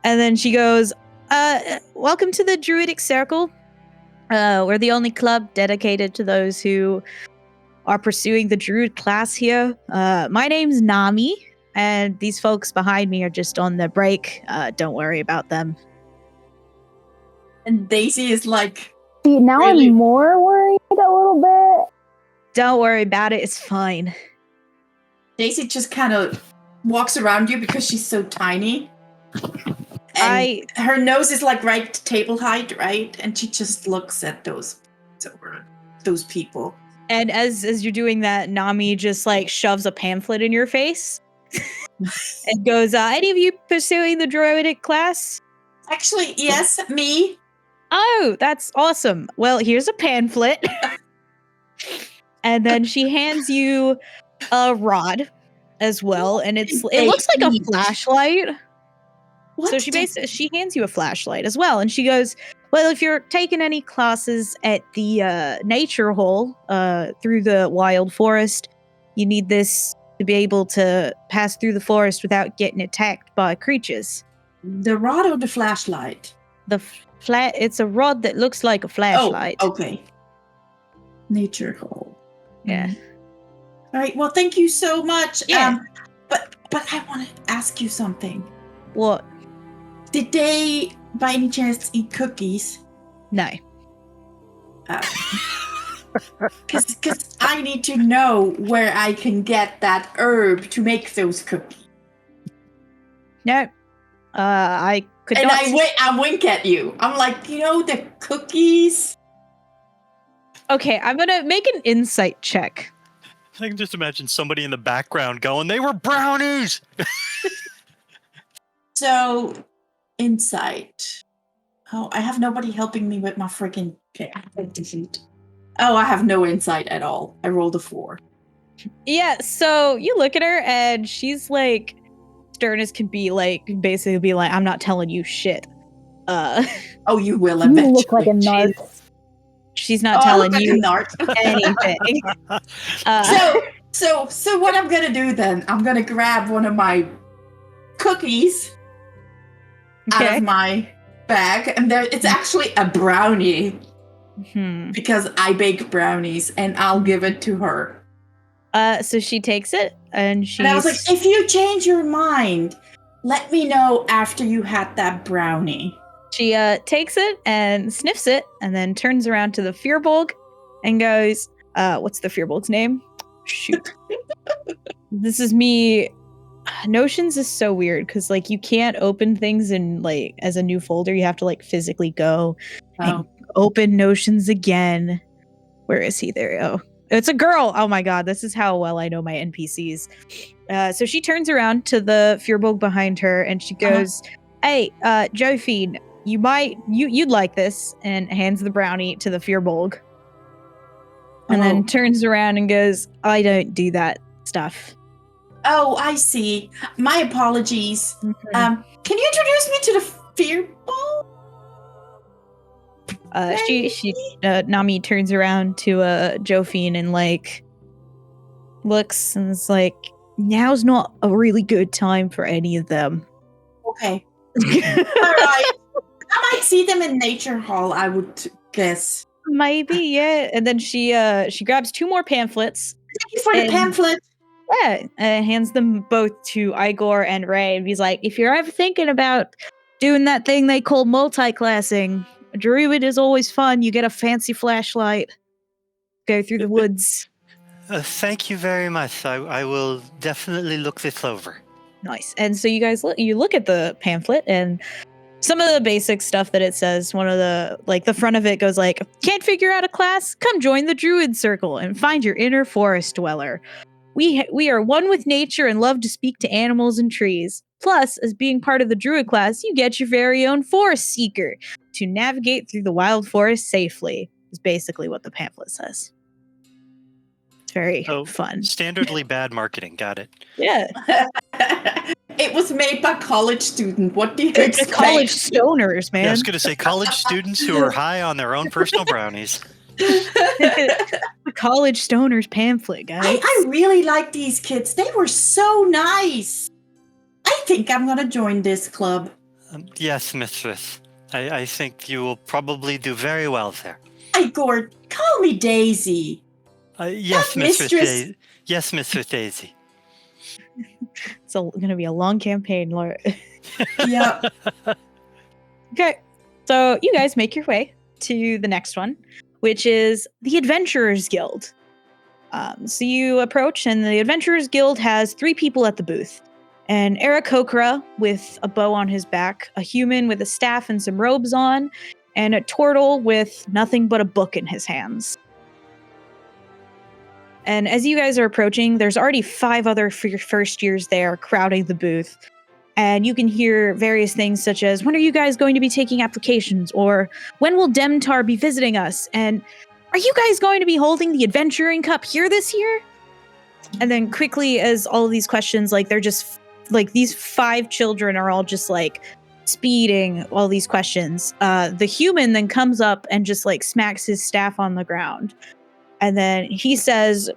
And then she goes, welcome to the Druidic Circle. We're the only club dedicated to those who are pursuing the Druid class here. My name's Nami, and these folks behind me are just on their break. Don't worry about them. And Daisy is See, now really? I'm more worried a little bit. Don't worry about it. It's fine. Daisy just kind of walks around you because she's so tiny. her nose is like right table height, right? And she just looks at those people. And as you're doing that, Nami just like shoves a pamphlet in your face and goes, any of you pursuing the druidic class? Actually, yes, me. Oh, that's awesome. Well, here's a pamphlet. And then she hands you a rod as well, and it looks like a flashlight. So she hands you a flashlight as well, and she goes, well, if you're taking any classes at the nature hall through the wild forest, you need this to be able to pass through the forest without getting attacked by creatures. The rod or the flashlight? It's a rod that looks like a flashlight. Oh, okay. Nature hall. Yeah. All right. Well, thank you so much. Yeah. But I want to ask you something. What? Did they, by any chance, eat cookies? No. Because I need to know where I can get that herb to make those cookies. No. I could and not. I wink at you. I'm like, the cookies. Okay, I'm gonna make an insight check. I can just imagine somebody in the background going, they were brownies! So, insight. Oh, I have nobody helping me with my freaking defeat. Oh, I have no insight at all. I rolled a 4. Yeah, so you look at her and she's like stern as can be, like basically be like, I'm not telling you shit. Oh, you will eventually. You look like a narc. She's not telling you anything. So what I'm gonna do then? I'm gonna grab one of my cookies out of my bag, and it's actually a brownie because I bake brownies, and I'll give it to her. So she takes it, and I was like, if you change your mind, let me know after you had that brownie. She takes it and sniffs it, and then turns around to the Firbolg and goes, what's the Firbolg's name? Shoot. This is me. Notions is so weird because like you can't open things in like as a new folder. You have to like physically go and open Notions again. Where is he? There. Oh, it's a girl. Oh my god, this is how well I know my NPCs. So she turns around to the Firbolg behind her and she goes, "Hey, Jophine, you'd like this," and hands the brownie to the Firbolg. And then turns around and goes, "I don't do that stuff." Oh, I see. My apologies. Mm-hmm. Can you introduce me to the Firbolg? Nami turns around to Jophine and like looks and is like, "Now's not a really good time for any of them." Okay. All right. I might see them in Nature Hall, I would guess. Maybe, yeah. And then she grabs 2 more pamphlets. Thank you for the pamphlet. Yeah, hands them both to Igor and Ray. And he's like, if you're ever thinking about doing that thing they call multi-classing, a druid is always fun. You get a fancy flashlight. Go through the woods. Thank you very much. I will definitely look this over. Nice. And so you guys look at the pamphlet and some of the basic stuff that it says. One of the the front of it goes like, can't figure out a class? Come join the Druid Circle and find your inner forest dweller. We are one with nature and love to speak to animals and trees. Plus, as being part of the Druid class, you get your very own Forest Seeker to navigate through the wild forest safely. Is basically what the pamphlet says. It's very fun. Standardly bad marketing. Got it. Yeah. It was made by college students. What do you expect? College stoners, man. Yeah, I was going to say college students who are high on their own personal brownies. The college stoners pamphlet, guys. I really like these kids. They were so nice. I think I'm going to join this club. Yes, mistress. I think you will probably do very well there. Igor, call me Daisy. Yes, mistress. Yes, Mistress Daisy. It's going to be a long campaign, Laura. Yeah. Okay, so you guys make your way to the next one, which is the Adventurers Guild. So you approach, and the Adventurers Guild has 3 people at the booth. an Aarakocra with a bow on his back, a human with a staff and some robes on, and a turtle with nothing but a book in his hands. And as you guys are approaching, there's already 5 other first years there crowding the booth. And you can hear various things such as, when are you guys going to be taking applications? Or when will Demtar be visiting us? And are you guys going to be holding the Adventuring Cup here this year? And then quickly, as all of these questions, like they're just like these 5 children are all just like speeding all these questions. The human then comes up and just like smacks his staff on the ground. And then he says,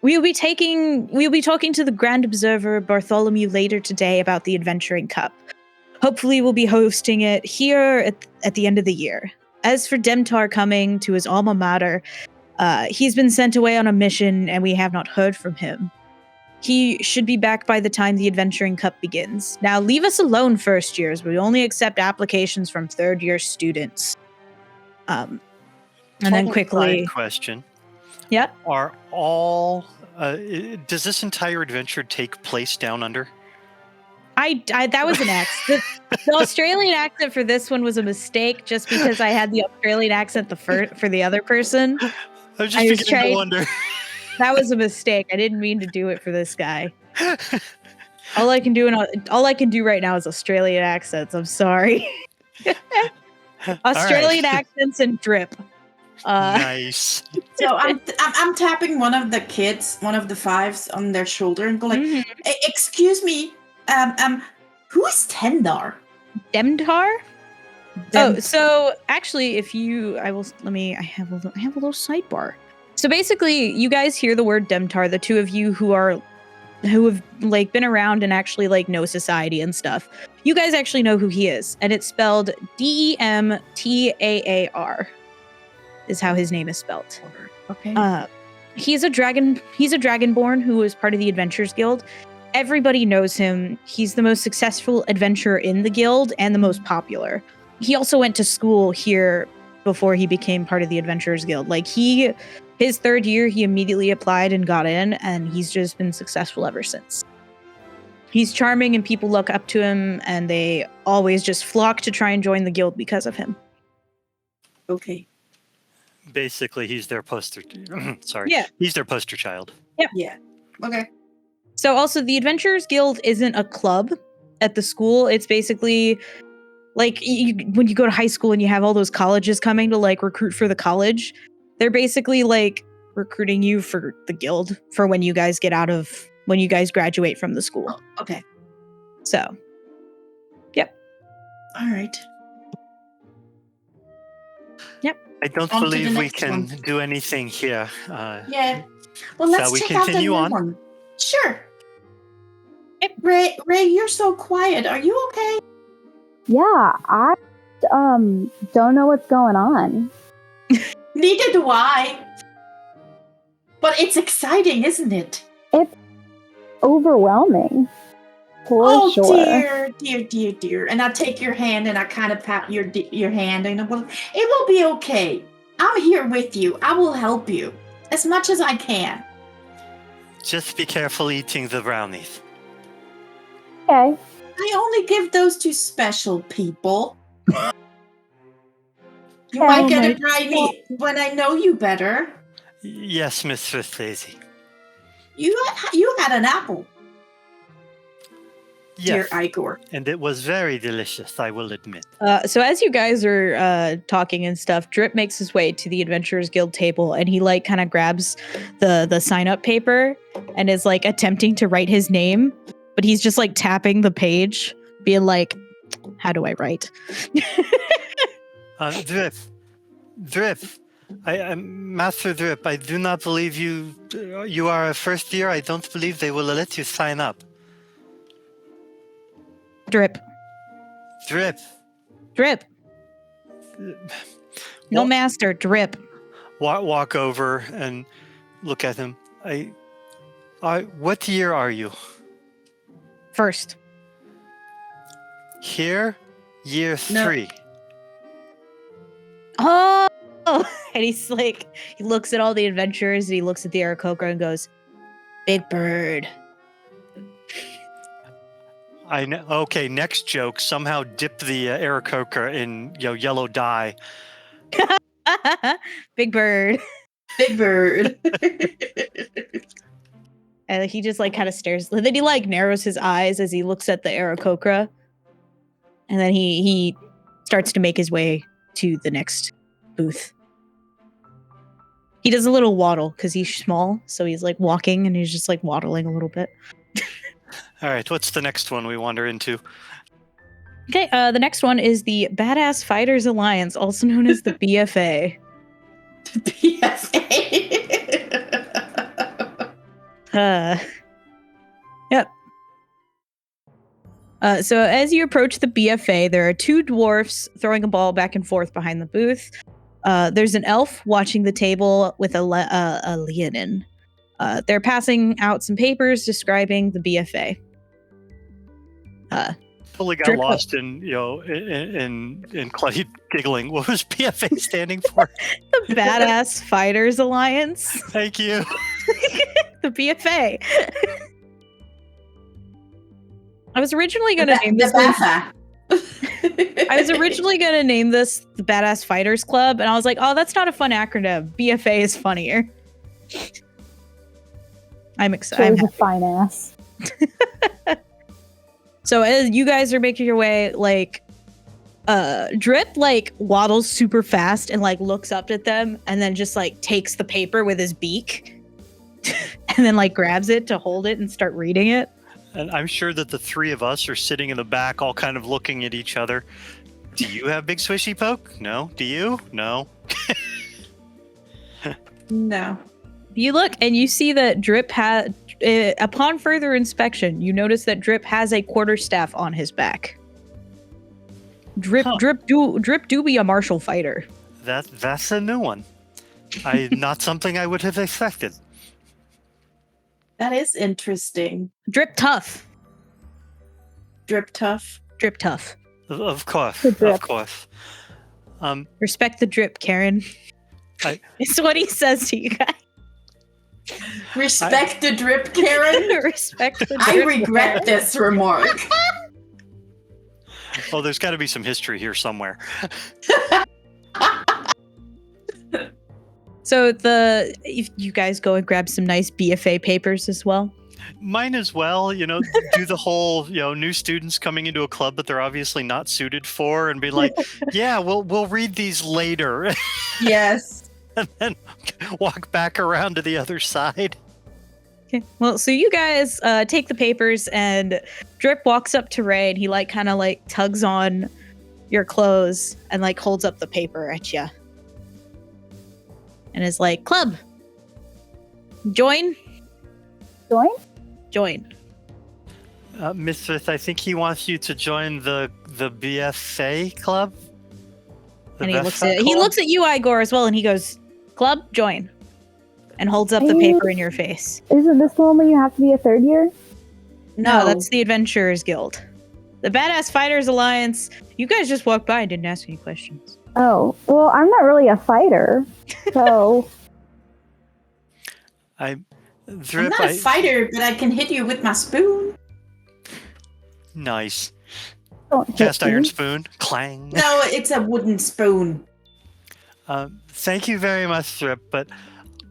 we'll be talking to the Grand Observer Bartholemew later today about the Adventuring Cup. Hopefully we'll be hosting it here at the end of the year. As for Demtar coming to his alma mater, he's been sent away on a mission and we have not heard from him. He should be back by the time the Adventuring Cup begins. Now leave us alone, first years. We only accept applications from third-year students. And then quickly... Side question. Yeah? Are all... does this entire adventure take place down under? I that was an accent. The Australian accent for this one was a mistake, just because I had the Australian accent for the other person. I was just beginning to wonder. That was a mistake. I didn't mean to do it for this guy. All I can do right now is Australian accents. I'm sorry. Australian accents and drip. Nice. So I'm tapping one of the kids, one of the 5s, on their shoulder and go like, "Excuse me, who is Tendar?" Demtar? Oh, so actually, I have a little sidebar. So basically, you guys hear the word Demtar, the 2 of you who have like been around and actually like know society and stuff. You guys actually know who he is, and it's spelled Demtaar. Is how his name is spelled. Okay. He's a dragonborn who is part of the Adventurers Guild. Everybody knows him. He's the most successful adventurer in the guild and the most popular. He also went to school here before he became part of the Adventurers Guild. Like his 3rd year, he immediately applied and got in, and he's just been successful ever since. He's charming and people look up to him, and they always just flock to try and join the guild because of him. Okay. Basically, he's their poster. Sorry. Yeah. He's their poster child. Yep. Yeah. Okay. So also, the Adventurers Guild isn't a club at the school. It's basically like when you go to high school and you have all those colleges coming to like recruit for the college. They're basically like recruiting you for the guild for when you guys graduate from the school. Oh, okay. So, yep. All right. Yep. I don't On to believe the we next can one. do anything here. Yeah. Well, let's shall we check out the continue new on? one. Sure. Yep. Ray, you're so quiet. Are you okay? Yeah, I don't know what's going on. Neither do I. But it's exciting, isn't it? It's overwhelming. For sure. Dear. And I take your hand and I kind of pat your hand and it will be okay. I'm here with you. I will help you as much as I can. Just be careful eating the brownies. Okay. I only give those to special people. You might get a brownie when I know you better. Yes, Mistress Daisy. You had an apple. Yes, Dear Igor. and it was very delicious, I will admit. So as you guys are talking and stuff, Drip makes his way to the Adventurers Guild table, and he like kind of grabs the sign up paper and is like attempting to write his name, but he's just like tapping the page, being like, "How do I write?" Drip, Master Drip, I do not believe you. You are a first year. I don't believe they will let you sign up. Drip. No master, Drip. Walk over and look at him. What year are you? First. Here, year 3. Oh! And he's like, he looks at all the adventurers and he looks at the Aarakocra and goes, "Big bird." I know. Okay, next joke. Somehow dip the Aarakocra in yellow dye. Big Bird. Big Bird. And he just like kind of stares. Then he like narrows his eyes as he looks at the Aarakocra. And then he starts to make his way to the next booth. He does a little waddle because he's small. So he's like walking and he's just like waddling a little bit. All right, what's the next one we wander into? Okay, the next one is the Badass Fighters Alliance, also known as the BFA. Yep. So as you approach the BFA, there are two dwarfs throwing a ball back and forth behind the booth. There's an elf watching the table with a Leonin. They're passing out some papers describing the BFA. Totally got lost in Claudia giggling. What was BFA standing for? The Badass Fighters Alliance. Thank you. The BFA. I was originally going to name this. I was originally going to name this the Badass Fighters Club, and I was like, oh, that's not a fun acronym. BFA is funnier. I'm excited. She's a fine ass. So as you guys are making your way, like, Drip like waddles super fast and like looks up at them, and then just like takes the paper with his beak, and then like grabs it to hold it and start reading it. And I'm sure that the three of us are sitting in the back, all kind of looking at each other. Do you have Big Swishy Poke? No. Do you? No. No. You look and you see that Drip had. Upon further inspection, you notice that Drip has a quarterstaff on his back. Drip do be a martial fighter. That's a new one. Not something I would have expected. That is interesting. Drip tough. Drip tough. Drip tough. Of course. The drip. Of course. Respect the drip, Karen. It's what he says to you guys. Respect the drip, Karen. Respect the drip. I regret this remark. Oh, there's got to be some history here somewhere. So if you guys go and grab some nice BFA papers as well. Mine as well, do the whole, new students coming into a club that they're obviously not suited for, and be like, yeah, we'll read these later. Yes. And then walk back around to the other side. Okay. Well, so you guys take the papers, and Drip walks up to Ray, and he kind of tugs on your clothes and holds up the paper at you. And is like, club, join. Misfits, I think he wants you to join the BFA club. And he looks at you, Igor, as well, and he goes, club, join. And holds up the paper in your face. Isn't this the one where you have to be a third year? No, that's the Adventurers Guild. The Badass Fighters Alliance. You guys just walked by and didn't ask any questions. Oh, well, I'm not really a fighter, so... I'm not a fighter, but I can hit you with my spoon. Nice. Don't Cast hit iron me. spoon. Clang. No, it's a wooden spoon. Thank you very much, Drip, but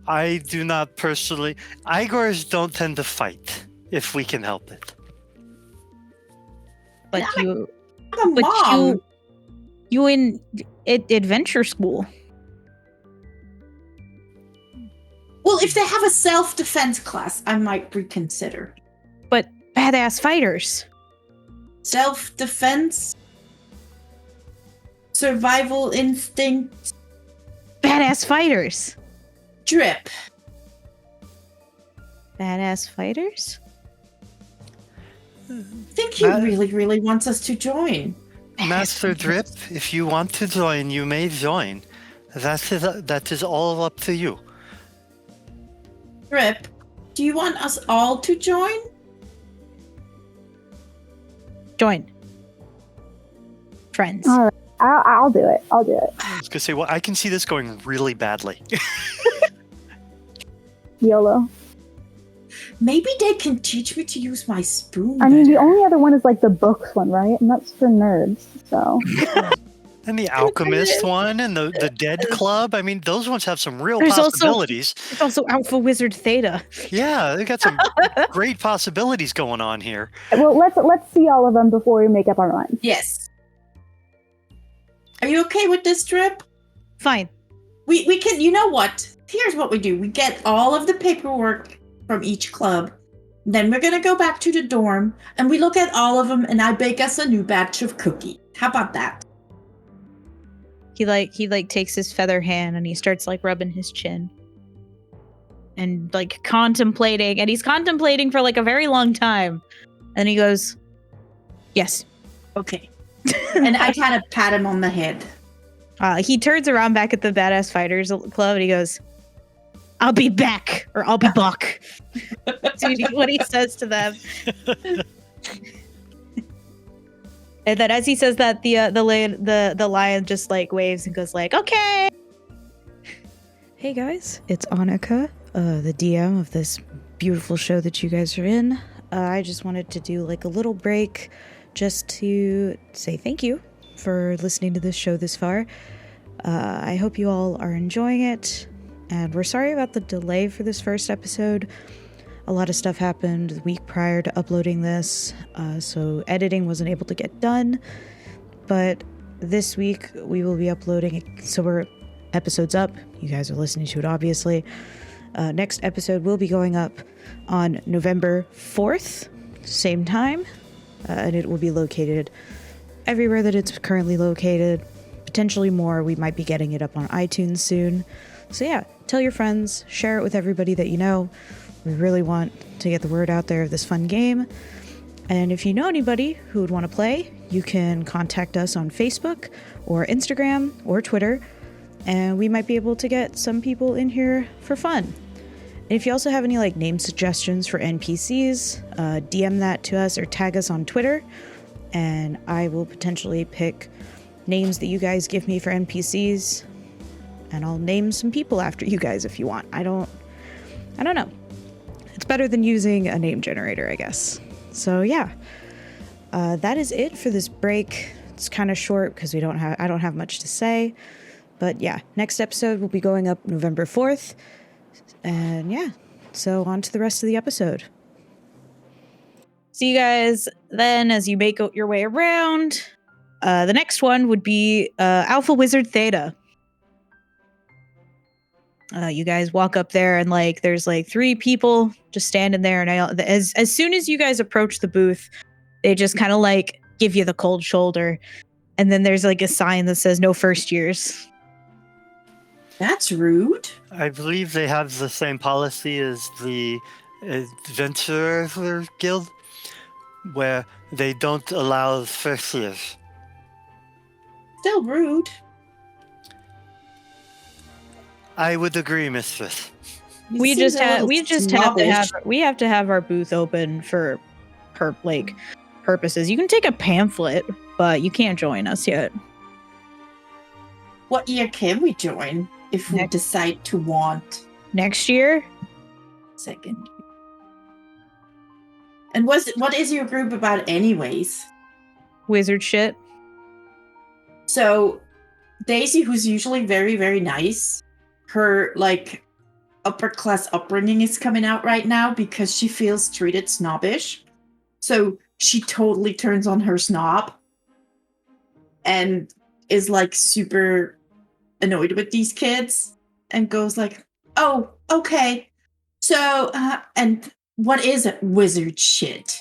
I do not personally... Igors don't tend to fight, if we can help it. But I'm a mom. you in adventure school. Well, if they have a self-defense class, I might reconsider. But badass fighters. Self-defense? Survival instinct? Badass fighters. Drip. Badass fighters? I think he really wants us to join. Master Drip, if you want to join, you may join. That is all up to you. Drip, do you want us all to join? Join. Friends. All right, I'll do it. I was going to say, I can see this going really badly. YOLO. Maybe they can teach me to use my spoon. I mean, the better. only other one is like the books one, right? And that's for nerds. So And the Alchemist one and the Dead Club. I mean, those ones have some real There's possibilities. It's also Alpha Wizard Theta. Yeah, they got some great possibilities going on here. well, let's see all of them before we make up our minds. Yes. Are you okay with this trip? Fine. We can. You know what? Here's what we do. We get all of the paperwork from each club. Then we're gonna go back to the dorm and we look at all of them. And I bake us a new batch of cookie. How about that? He takes his feather hand and he starts like rubbing his chin. And like contemplating, and he's contemplating for like a very long time. And he goes, "Yes." Okay. And I kind of pat him on the head. He turns around back at the Badass Fighters Club and he goes, "I'll be back," or "I'll be back." That's what he says to them. And then as he says that, the lion just like waves and goes like, "Okay." Hey guys, it's Anika, the DM of this beautiful show that you guys are in. I just wanted to do like a little break just to say thank you for listening to this show this far. I hope you all are enjoying it, and we're sorry about the delay for this first episode. A lot of stuff happened the week prior to uploading this, so editing wasn't able to get done. But this week we will be uploading, so we're episodes up. You guys are listening to it, obviously. Next episode will be going up on November 4th, same time, and it will be located everywhere that it's currently located. Potentially more. We might be getting it up on iTunes soon. So yeah, tell your friends, share it with everybody that you know. We really want to get the word out there of this fun game. And if you know anybody who would want to play, you can contact us on Facebook or Instagram or Twitter, and we might be able to get some people in here for fun. And if you also have any like name suggestions for NPCs, DM that to us or tag us on Twitter, and I will potentially pick names that you guys give me for NPCs, and I'll name some people after you guys if you want. I don't know. It's better than using a name generator, I guess. So yeah, that is it for this break. It's kind of short because I don't have much to say. But yeah, next episode will be going up November 4th. And yeah, so on to the rest of the episode. See you guys then as you make your way around. The next one would be Alpha Wizard Theta. You guys walk up there and like there's like 3 people just standing there, and as soon as you guys approach the booth, they just kind of like give you the cold shoulder, and then there's like a sign that says "No first years." That's rude. I believe they have the same policy as the Adventurer Guild, where they don't allow first years. Still rude. I would agree, Mistress. We have to have our booth open for purposes. You can take a pamphlet, but you can't join us yet. What year can we join if we decide to want? Next year? Second. And what is your group about anyways? Wizard shit. So Daisy, who's usually very, very nice, her like upper class upbringing is coming out right now because she feels treated snobbish. So she totally turns on her snob and is like super annoyed with these kids and goes like, "Oh, okay. So, and what is it, wizard shit?"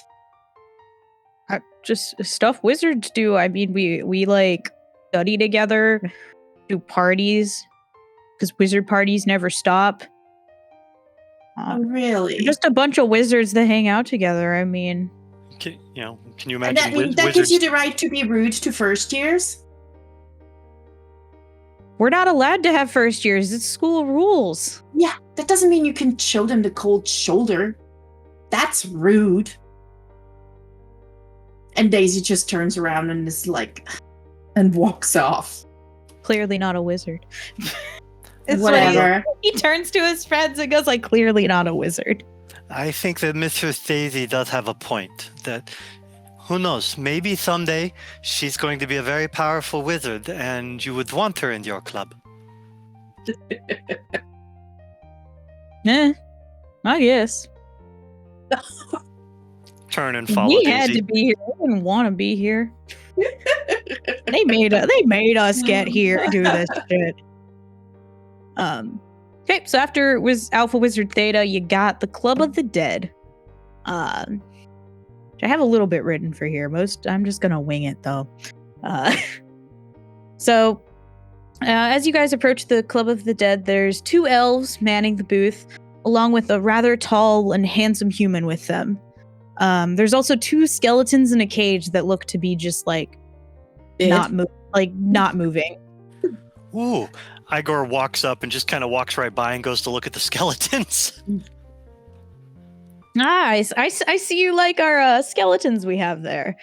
Just stuff wizards do. I mean, we like study together, do parties, because wizard parties never stop. Oh, really? Just a bunch of wizards that hang out together. I mean, Can you imagine that wizards? gives you the right to be rude to first years? we're not allowed to have first years. It's school rules. Yeah, that doesn't mean you can show them the cold shoulder. That's rude. And Daisy just turns around and is like, and walks off. Clearly not a wizard. Whatever. He turns to his friends and goes like, "Clearly not a wizard." I think that Mistress Daisy does have a point. That, who knows, maybe someday she's going to be a very powerful wizard and you would want her in your club. I guess. Turn and follow We Daisy. had to be here. We didn't want to be here. They made us get here to do this shit. Okay, so after it was Alpha Wizard Theta, you got the Club of the Dead. Which I have a little bit written for here. I'm just gonna wing it though. So as you guys approach the Club of the Dead, there's 2 elves manning the booth, along with a rather tall and handsome human with them. There's also 2 skeletons in a cage that look to be just like not moving. Ooh, Igor walks up and just kind of walks right by and goes to look at the skeletons. Nice. I see you like our skeletons we have there.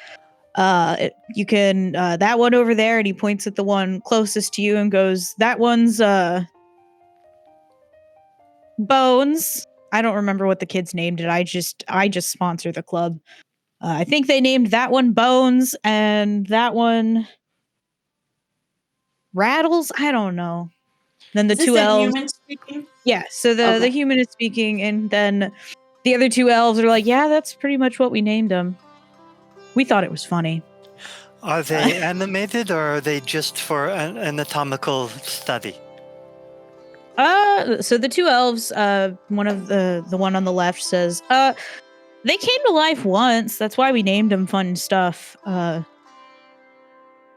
You can that one over there, and he points at the one closest to you and goes, "That one's Bones." I don't remember what the kids named it. I just sponsor the club. I think they named that one Bones and that one Rattles. I don't know. Then the Is this 2 the elves. human speaking? Yeah, so the human is speaking, and then the other 2 elves are like, "Yeah, that's pretty much what we named them. We thought it was funny." Are they animated or are they just for an anatomical study? So the 2 elves, one of the one on the left says, they came to life once. That's why we named them fun stuff.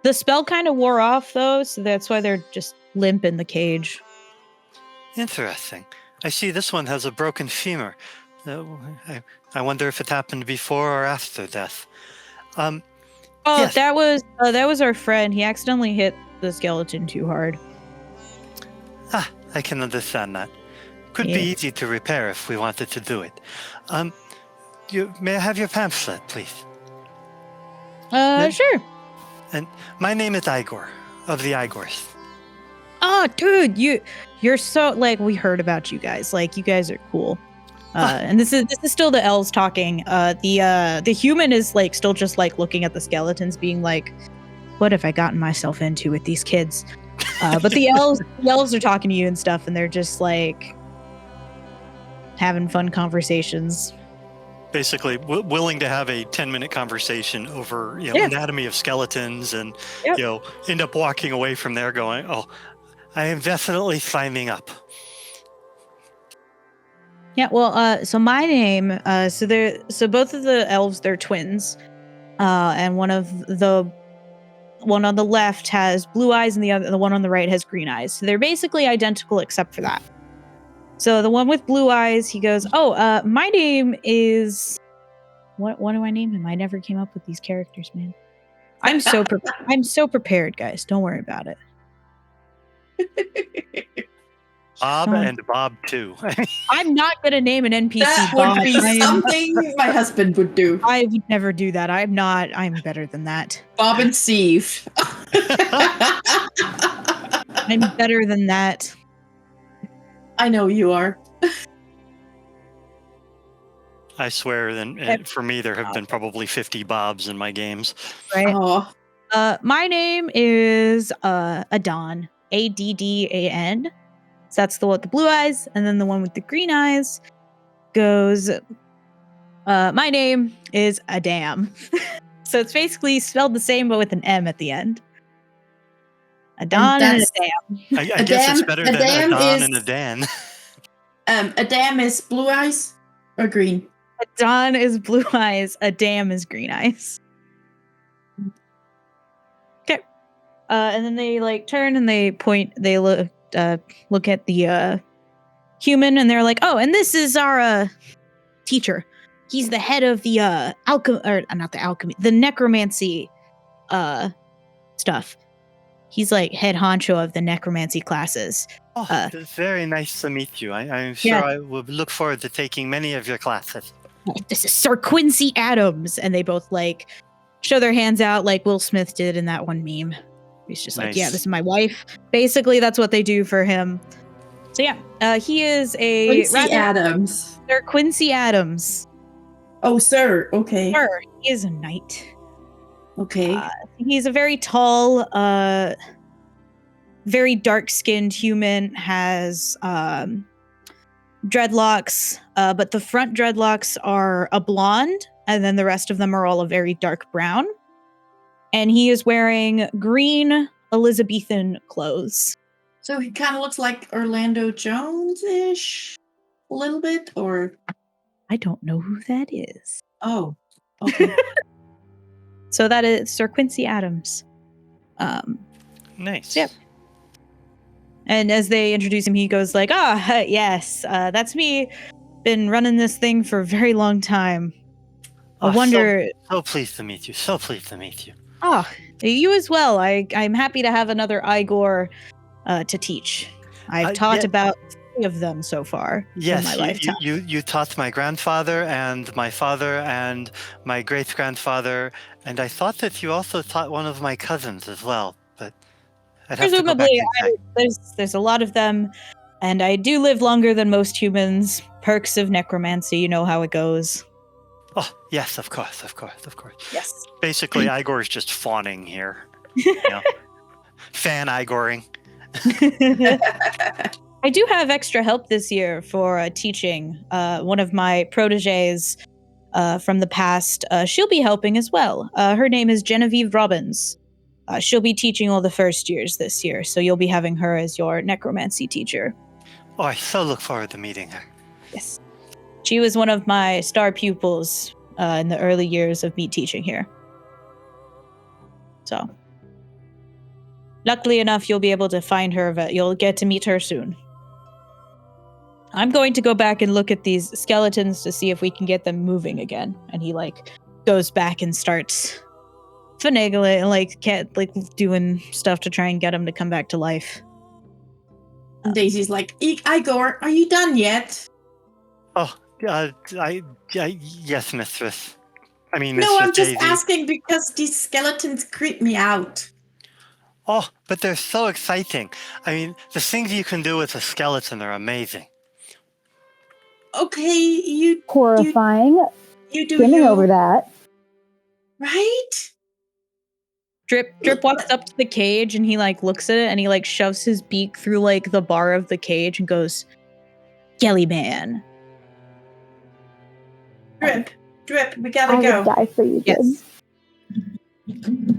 The spell kind of wore off though, so that's why they're just limp in the cage. Interesting. I see this one has a broken femur. I wonder if it happened before or after death. Yes. That was our friend. He accidentally hit the skeleton too hard. I can understand that. Could be easy to repair if we wanted to do it. May I have your pamphlet, please? Sure. And my name is Igor, of the Igors. Oh, dude, you're so, like, we heard about you guys. Like, you guys are cool. And this is still the elves talking. The human is like still just like looking at the skeletons, being like, "What have I gotten myself into with these kids?" But the elves are talking to you and stuff, and they're just like having fun conversations. Basically, willing to have a 10-minute conversation over anatomy of skeletons, and end up walking away from there going, "Oh, I am definitely signing up." Yeah, well, so my name, so both of the elves, they're twins, and one on the left has blue eyes, and the one on the right has green eyes. So they're basically identical except for that. So the one with blue eyes, he goes, "Oh, my name is what do I name him? I never came up with these characters, man. I'm so prepared, guys. Don't worry about it." Bob and Bob too. I'm not gonna name an NPC That Bob. would be something my husband would do. I would never do that. I'm better than that. Bob and Steve. I'm better than that. I know you are. I swear, for me, there have been probably 50 Bobs in my games. Right. Oh. My name is Addan. Addan. So that's the one with the blue eyes, and then the one with the green eyes goes, "My name is Adam." So it's basically spelled the same, but with an M at the end. Addan and Adam. I guess it's better than Addan and Adan. Adam is blue eyes or green? Addan is blue eyes. Adam is green eyes. Okay. And then they like turn and they point. They look at the human, and they're like, "Oh, and this is our teacher. He's the head of the the necromancy stuff. He's like head honcho of the necromancy classes." Oh, it's very nice to meet you. I'm sure I will look forward to taking many of your classes. "This is Sir Quincy Adams," and they both like show their hands out like Will Smith did in that one meme. He's just like, "Yeah, this is my wife." Basically, that's what they do for him. So yeah, he is a Quincy Adams. Sir Quincy Adams. Oh, sir. Okay. Sir, he is a knight. Okay. He's a very tall, very dark-skinned human, has dreadlocks, but the front dreadlocks are a blonde, and then the rest of them are all a very dark brown. And he is wearing green Elizabethan clothes. So he kind of looks like Orlando Jones-ish a little bit, or? I don't know who that is. Oh, okay. So that is Sir Quincy Adams. Nice. Yep. And as they introduce him, he goes like, yes, that's me. Been running this thing for a very long time. I wonder... So pleased to meet you. So pleased to meet you. Oh, you as well. I'm happy to have another Igor to teach. I've taught about 3 of them so far in my lifetime. You taught my grandfather and my father and my great-grandfather, and I thought that you also taught one of my cousins as well, but I'd have presumably to go back there's a lot of them, and I do live longer than most humans. Perks of necromancy, you know how it goes. Oh, yes, of course. Yes. Basically, Igor's just fawning here. Fan Igoring. I do have extra help this year for teaching. One of my proteges from the past, she'll be helping as well. Her name is Genevieve Robbins. She'll be teaching all the first years this year, so you'll be having her as your necromancy teacher. Oh, I so look forward to meeting her. Yes. She was one of my star pupils in the early years of me teaching here. So, luckily enough, you'll be able to find her. You'll get to meet her soon. I'm going to go back and look at these skeletons to see if we can get them moving again. And he goes back and starts finagling, doing stuff to try and get them to come back to life. And Daisy's like, Igor, are you done yet? Oh, yes, mistress. I mean, no, Mistress I'm just Daisy. asking because these skeletons creep me out. Oh, but they're so exciting. I mean, the things you can do with a skeleton are amazing. Okay, horrifying. You do Skimming you. over that. Right? Drip walks up to the cage and he looks at it and he shoves his beak through the bar of the cage and goes, "Skelly man." Drip, we gotta I go. would die for you, Yes.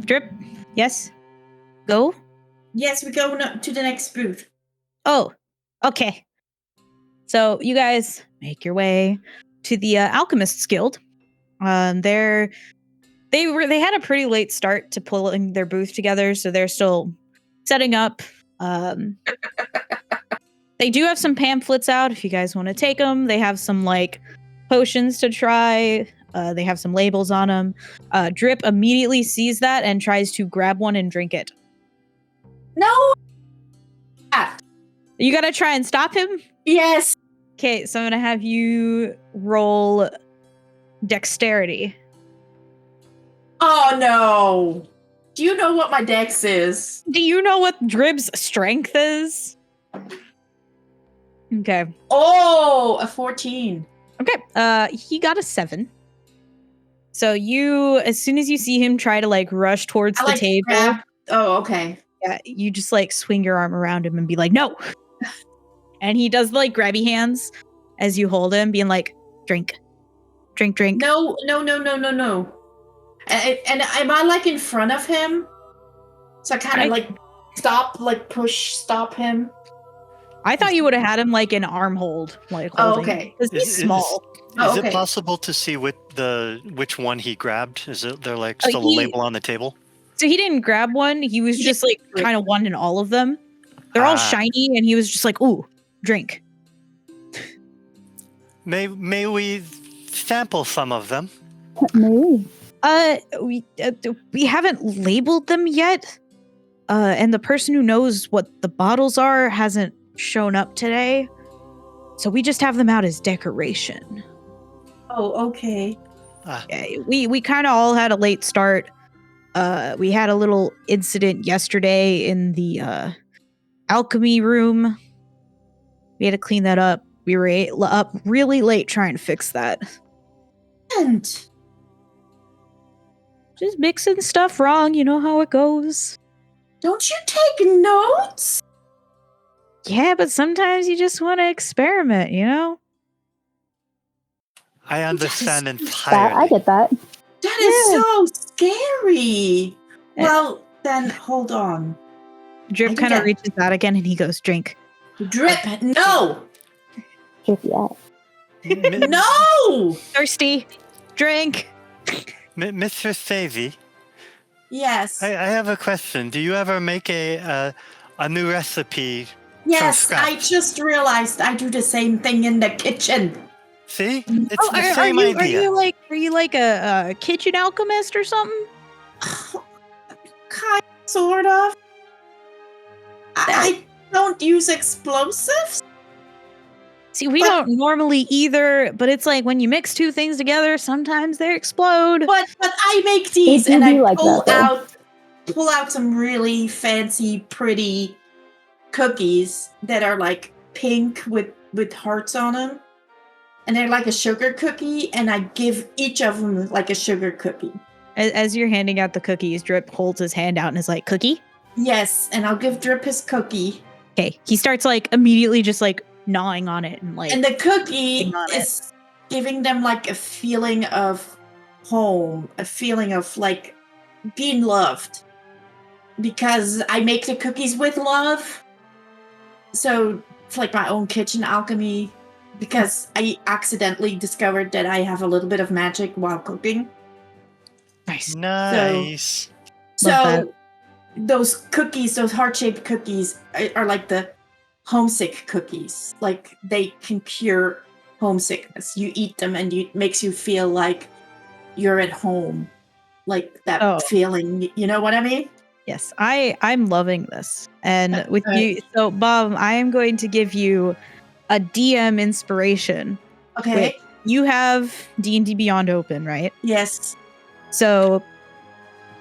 Drip, yes? Go? Yes, we go to the next booth. Oh, okay. So you guys make your way to the Alchemists Guild. They had a pretty late start to pulling their booth together, so they're still setting up. They do have some pamphlets out if you guys want to take them. They have some potions to try. They have some labels on them. Drip immediately sees that and tries to grab one and drink it. No! You gotta try and stop him? Yes! Okay, so I'm gonna have you roll dexterity. Oh no! Do you know what my dex is? Do you know what Drib's strength is? Okay. Oh, a 14. Okay, he got a 7. So as soon as you see him try to rush towards the table. Oh, okay. Yeah, you just swing your arm around him and be like, "No!" And he does grabby hands as you hold him, being like, "Drink. Drink." No. And am I in front of him? So I kind of stop him. I thought you would have had him in arm hold, holding. Oh, okay. Because he's small. Is it possible to see which one he grabbed? Is it there still a label on the table? So he didn't grab one. He was just kind of wanting all of them. They're all shiny, and he was just ooh, drink. May we sample some of them? Maybe. We haven't labeled them yet. And the person who knows what the bottles are hasn't shown up today. So we just have them out as decoration. Oh, okay. We kind of all had a late start. We had a little incident yesterday in the alchemy room. We had to clean that up. We were up really late trying to fix that. And Just mixing stuff wrong. You know how it goes. don't you take notes? Yeah, but sometimes you just want to experiment, you know? I understand That, entirely. I get that. That is so scary. Well, then hold on. I Drip do kind of that. reaches out again and he goes, drink. Drip, no! Tricky ass. No! Thirsty. Drink. Mr. Savy, Yes. I have a question. Do you ever make a new recipe from Yes, scratch? I just realized I do the same thing in the kitchen. See? It's the are same you idea. are you like a kitchen alchemist or something? Kind sort of. I don't use explosives. See, we But- don't normally either, but it's like when you mix two things together, sometimes they explode. But I make these do and be I like pull that, though. out some really fancy, pretty cookies that are like pink with hearts on them. And they're like a sugar cookie, and I give each of them like a sugar cookie. As you're handing out the cookies, Drip holds his hand out and is like, cookie? Yes, and I'll give Drip his cookie. Okay. He starts like immediately just like gnawing on it and like And the cookie Hang on is giving them like a feeling of home, a feeling of like being loved. Because I make the cookies with love. So it's like my own kitchen alchemy. Because I accidentally discovered that I have a little bit of magic while cooking. nice. Nice. Love that. So those cookies, those heart-shaped cookies are like the homesick cookies. Like they can cure homesickness. You eat them and it makes you feel like you're at home. Like that Oh. feeling, you know what I mean? Yes, I'm loving this. And with Right. you, so Bob, I am going to give you a DM inspiration. Okay. Wait. You have D&D Beyond open, right? Yes. So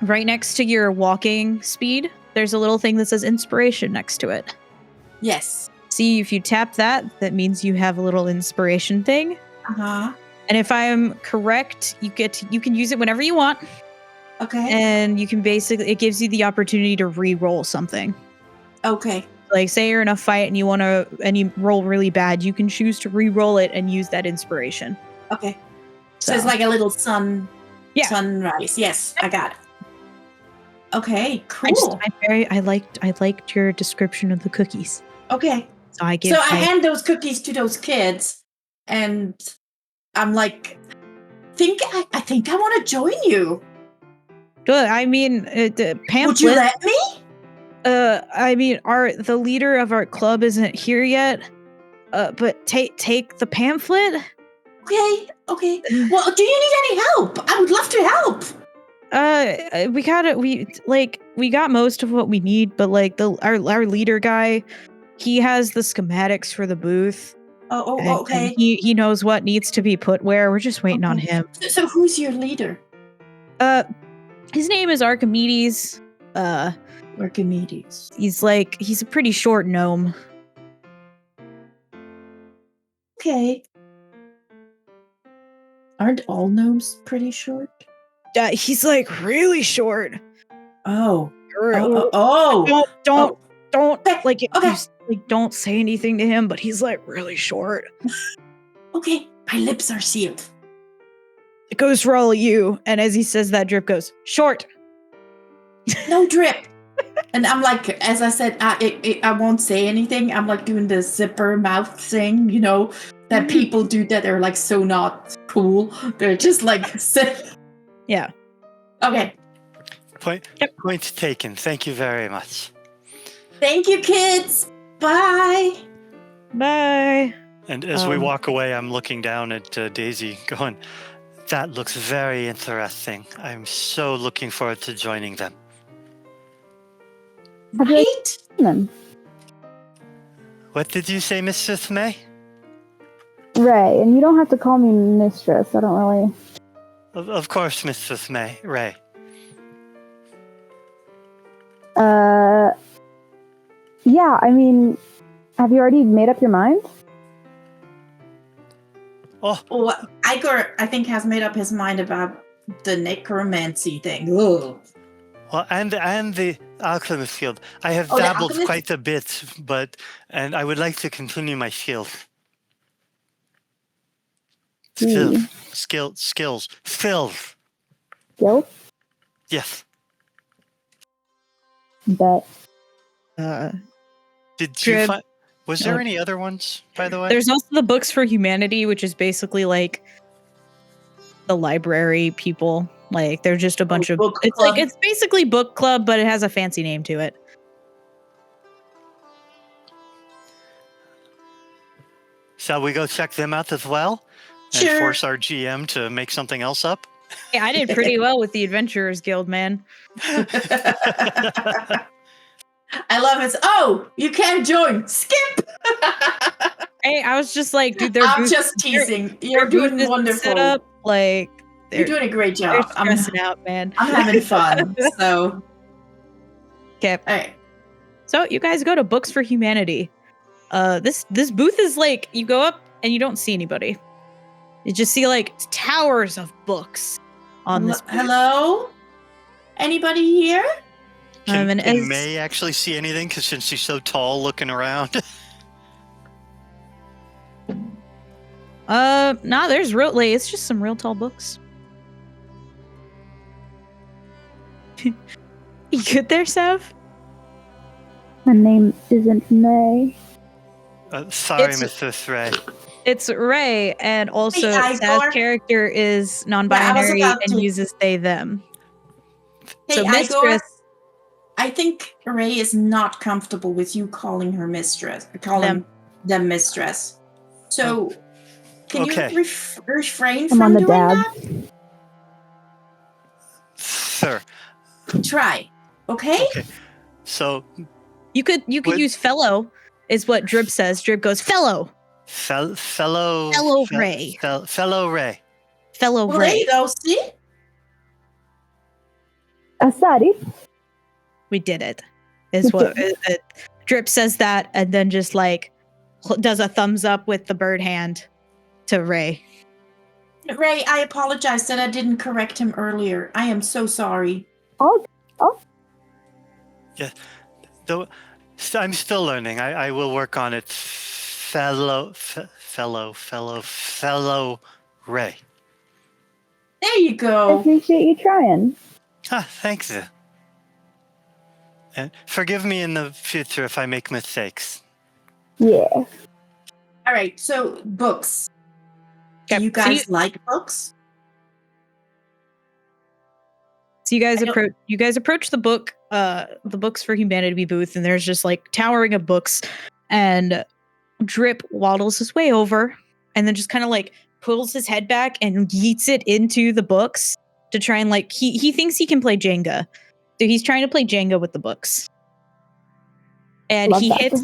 right next to your walking speed, there's a little thing that says inspiration next to it. Yes. See, if you tap that, that means you have a little inspiration thing. Uh-huh. And if I'm correct, you can use it whenever you want. Okay. And you can basically, it gives you the opportunity to re-roll something. Okay. Like, say you're in a fight and you roll really bad, you can choose to re-roll it and use that inspiration. Okay. So it's like a little sunrise. Yes, I got it. Okay, cool. I liked your description of the cookies. Okay. So I hand those cookies to those kids, and I'm like, I think I want to join you. Good. I mean, the pamphlet. Would you let me? I mean, the leader of our club isn't here yet. But take the pamphlet. Okay. Well, do you need any help? I would love to help. We got most of what we need, but like our leader guy, he has the schematics for the booth. Okay. And he knows what needs to be put where. We're just waiting on him. So who's your leader? His name is Archimedes. Archimedes. He's a pretty short gnome. Okay. Aren't all gnomes pretty short? He's like really short. Oh. Don't Okay, like okay. don't say anything to him, but he's like really short. Okay, my lips are sealed. It goes for all of you, and as he says that, Drip goes short. No Drip. And I'm like, as I said, I won't say anything. I'm like doing the zipper mouth thing, you know, that people do that are like so not cool. They're just like, Yeah. Okay. Point taken. Thank you very much. Thank you, kids. Bye. Bye. And as we walk away, I'm looking down at Daisy, going, "That looks very interesting. I'm so looking forward to joining them." Right? Them. What did you say, Mistress May? Ray, and you don't have to call me mistress. I don't really. Of course, Mistress May. Ray. Yeah, I mean, Have you already made up your mind? Oh, Well, Igor, I think, has made up his mind about the necromancy thing. Ugh. well, and the alchemist guild. I have Oh, the dabbled alchemist- quite a bit, and I would like to continue my skills. Skills. Guild? Yes. Bet. Did you Drib. find? Was there No. any other ones, by the way? There's also the Books for Humanity, which is basically like the library people. Like they're just a bunch of. book It's club. like it's basically book club, but it has a fancy name to it. Shall we go check them out as well? And Sure. force our GM to make something else up? Yeah, I did pretty well with the Adventurers Guild, man. I love it. Oh, you can't join. Skip. Hey, I was just like, dude, they're I'm just teasing. You're doing wonderful. Set up, like You're doing a great they're job. I'm stressing out, man. having fun. So, Okay, all right. so you guys go to Books for Humanity. This booth is like you go up and you don't see anybody. You just see like towers of books on this. Hello? Anybody here? Can, And can as- May actually see anything? Because since she's so tall, looking around. Nah, there's it's just some real tall books. You good there, Sev? My name isn't May. Sorry, It's- Mr. Thray. It's Ray, and also Hey, Sav's Igor. character is non-binary about and to- uses they them. Hey, So Igor, mistress, I think Ray is not comfortable with you calling her mistress. Calling them mistress. So, can Okay. you refrain I'm from on the doing dab. that? Sir. Try. Okay? Okay. So, you could What- use fellow, is what Drib says. Drib goes fellow fellow Ray. Fellow Ray. fellow Well, there Ray. you go. See? Asari. We did it. Is what Drip says that, and then just like does a thumbs up with the bird hand to Ray. Ray, I apologize that I didn't correct him earlier. I am so sorry. Though I'm still learning. I will work on it. Fellow Ray. There you I go. appreciate you trying. Thanks. And forgive me in the future if I make mistakes. Yeah. All right. So, books. Okay, Do you so guys like books? So you guys I don't- approach the Books for Humanity booth, and there's just like towering of books, and Drip waddles his way over, and then just kind of like pulls his head back and yeets it into the books to try and like he thinks he can play Jenga, so he's trying to play Jenga with the books, and Love he that. hits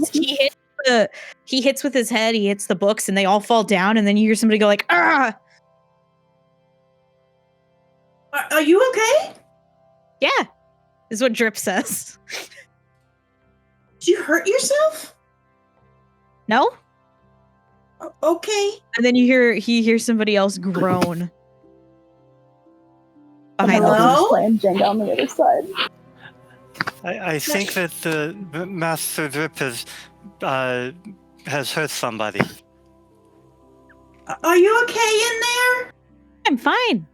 with his head, he hits the books, and they all fall down, and then you hear somebody go like ah. Are you okay? Yeah, is what Drip says. Did you hurt yourself? No? Okay. And then he hears somebody else groan behind Someone the Hello? else is playing Jenga on the other side. I think that the Master Drip has hurt somebody. Are you okay in there? I'm fine.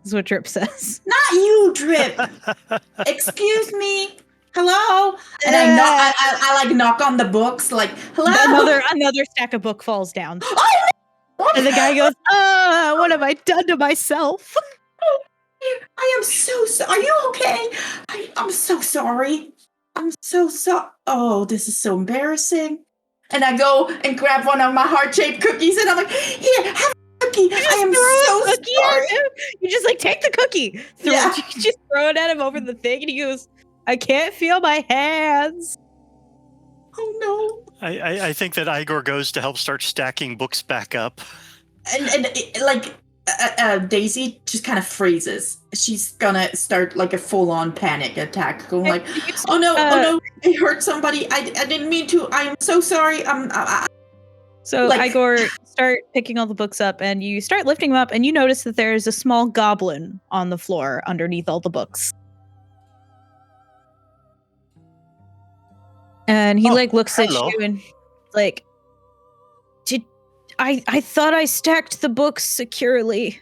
Is what Drip says. Not you, Drip. Excuse me. Hello. And I like knock on the books, like hello. Another stack of book falls down. Oh, And the guy goes, what have I done to myself? I am so sorry. Are you okay? I'm so sorry. I'm so sorry. Oh, this is so embarrassing. And I go and grab one of my heart-shaped cookies, and I'm like, here, have a cookie. I am so sorry. You just like take the cookie. Yeah. You just throw it at him over the thing, and he goes, I can't feel my hands. Oh no. I think that Igor goes to help start stacking books back up. And like Daisy just kind of freezes. She's gonna start like a full-on panic attack, going like, "Oh no! Oh no! I hurt somebody! I didn't mean to! I'm so sorry! So Igor start picking all the books up, and you start lifting them up, and you notice that there is a small goblin on the floor underneath all the books. And he looks hello. at you and I thought I stacked the books securely.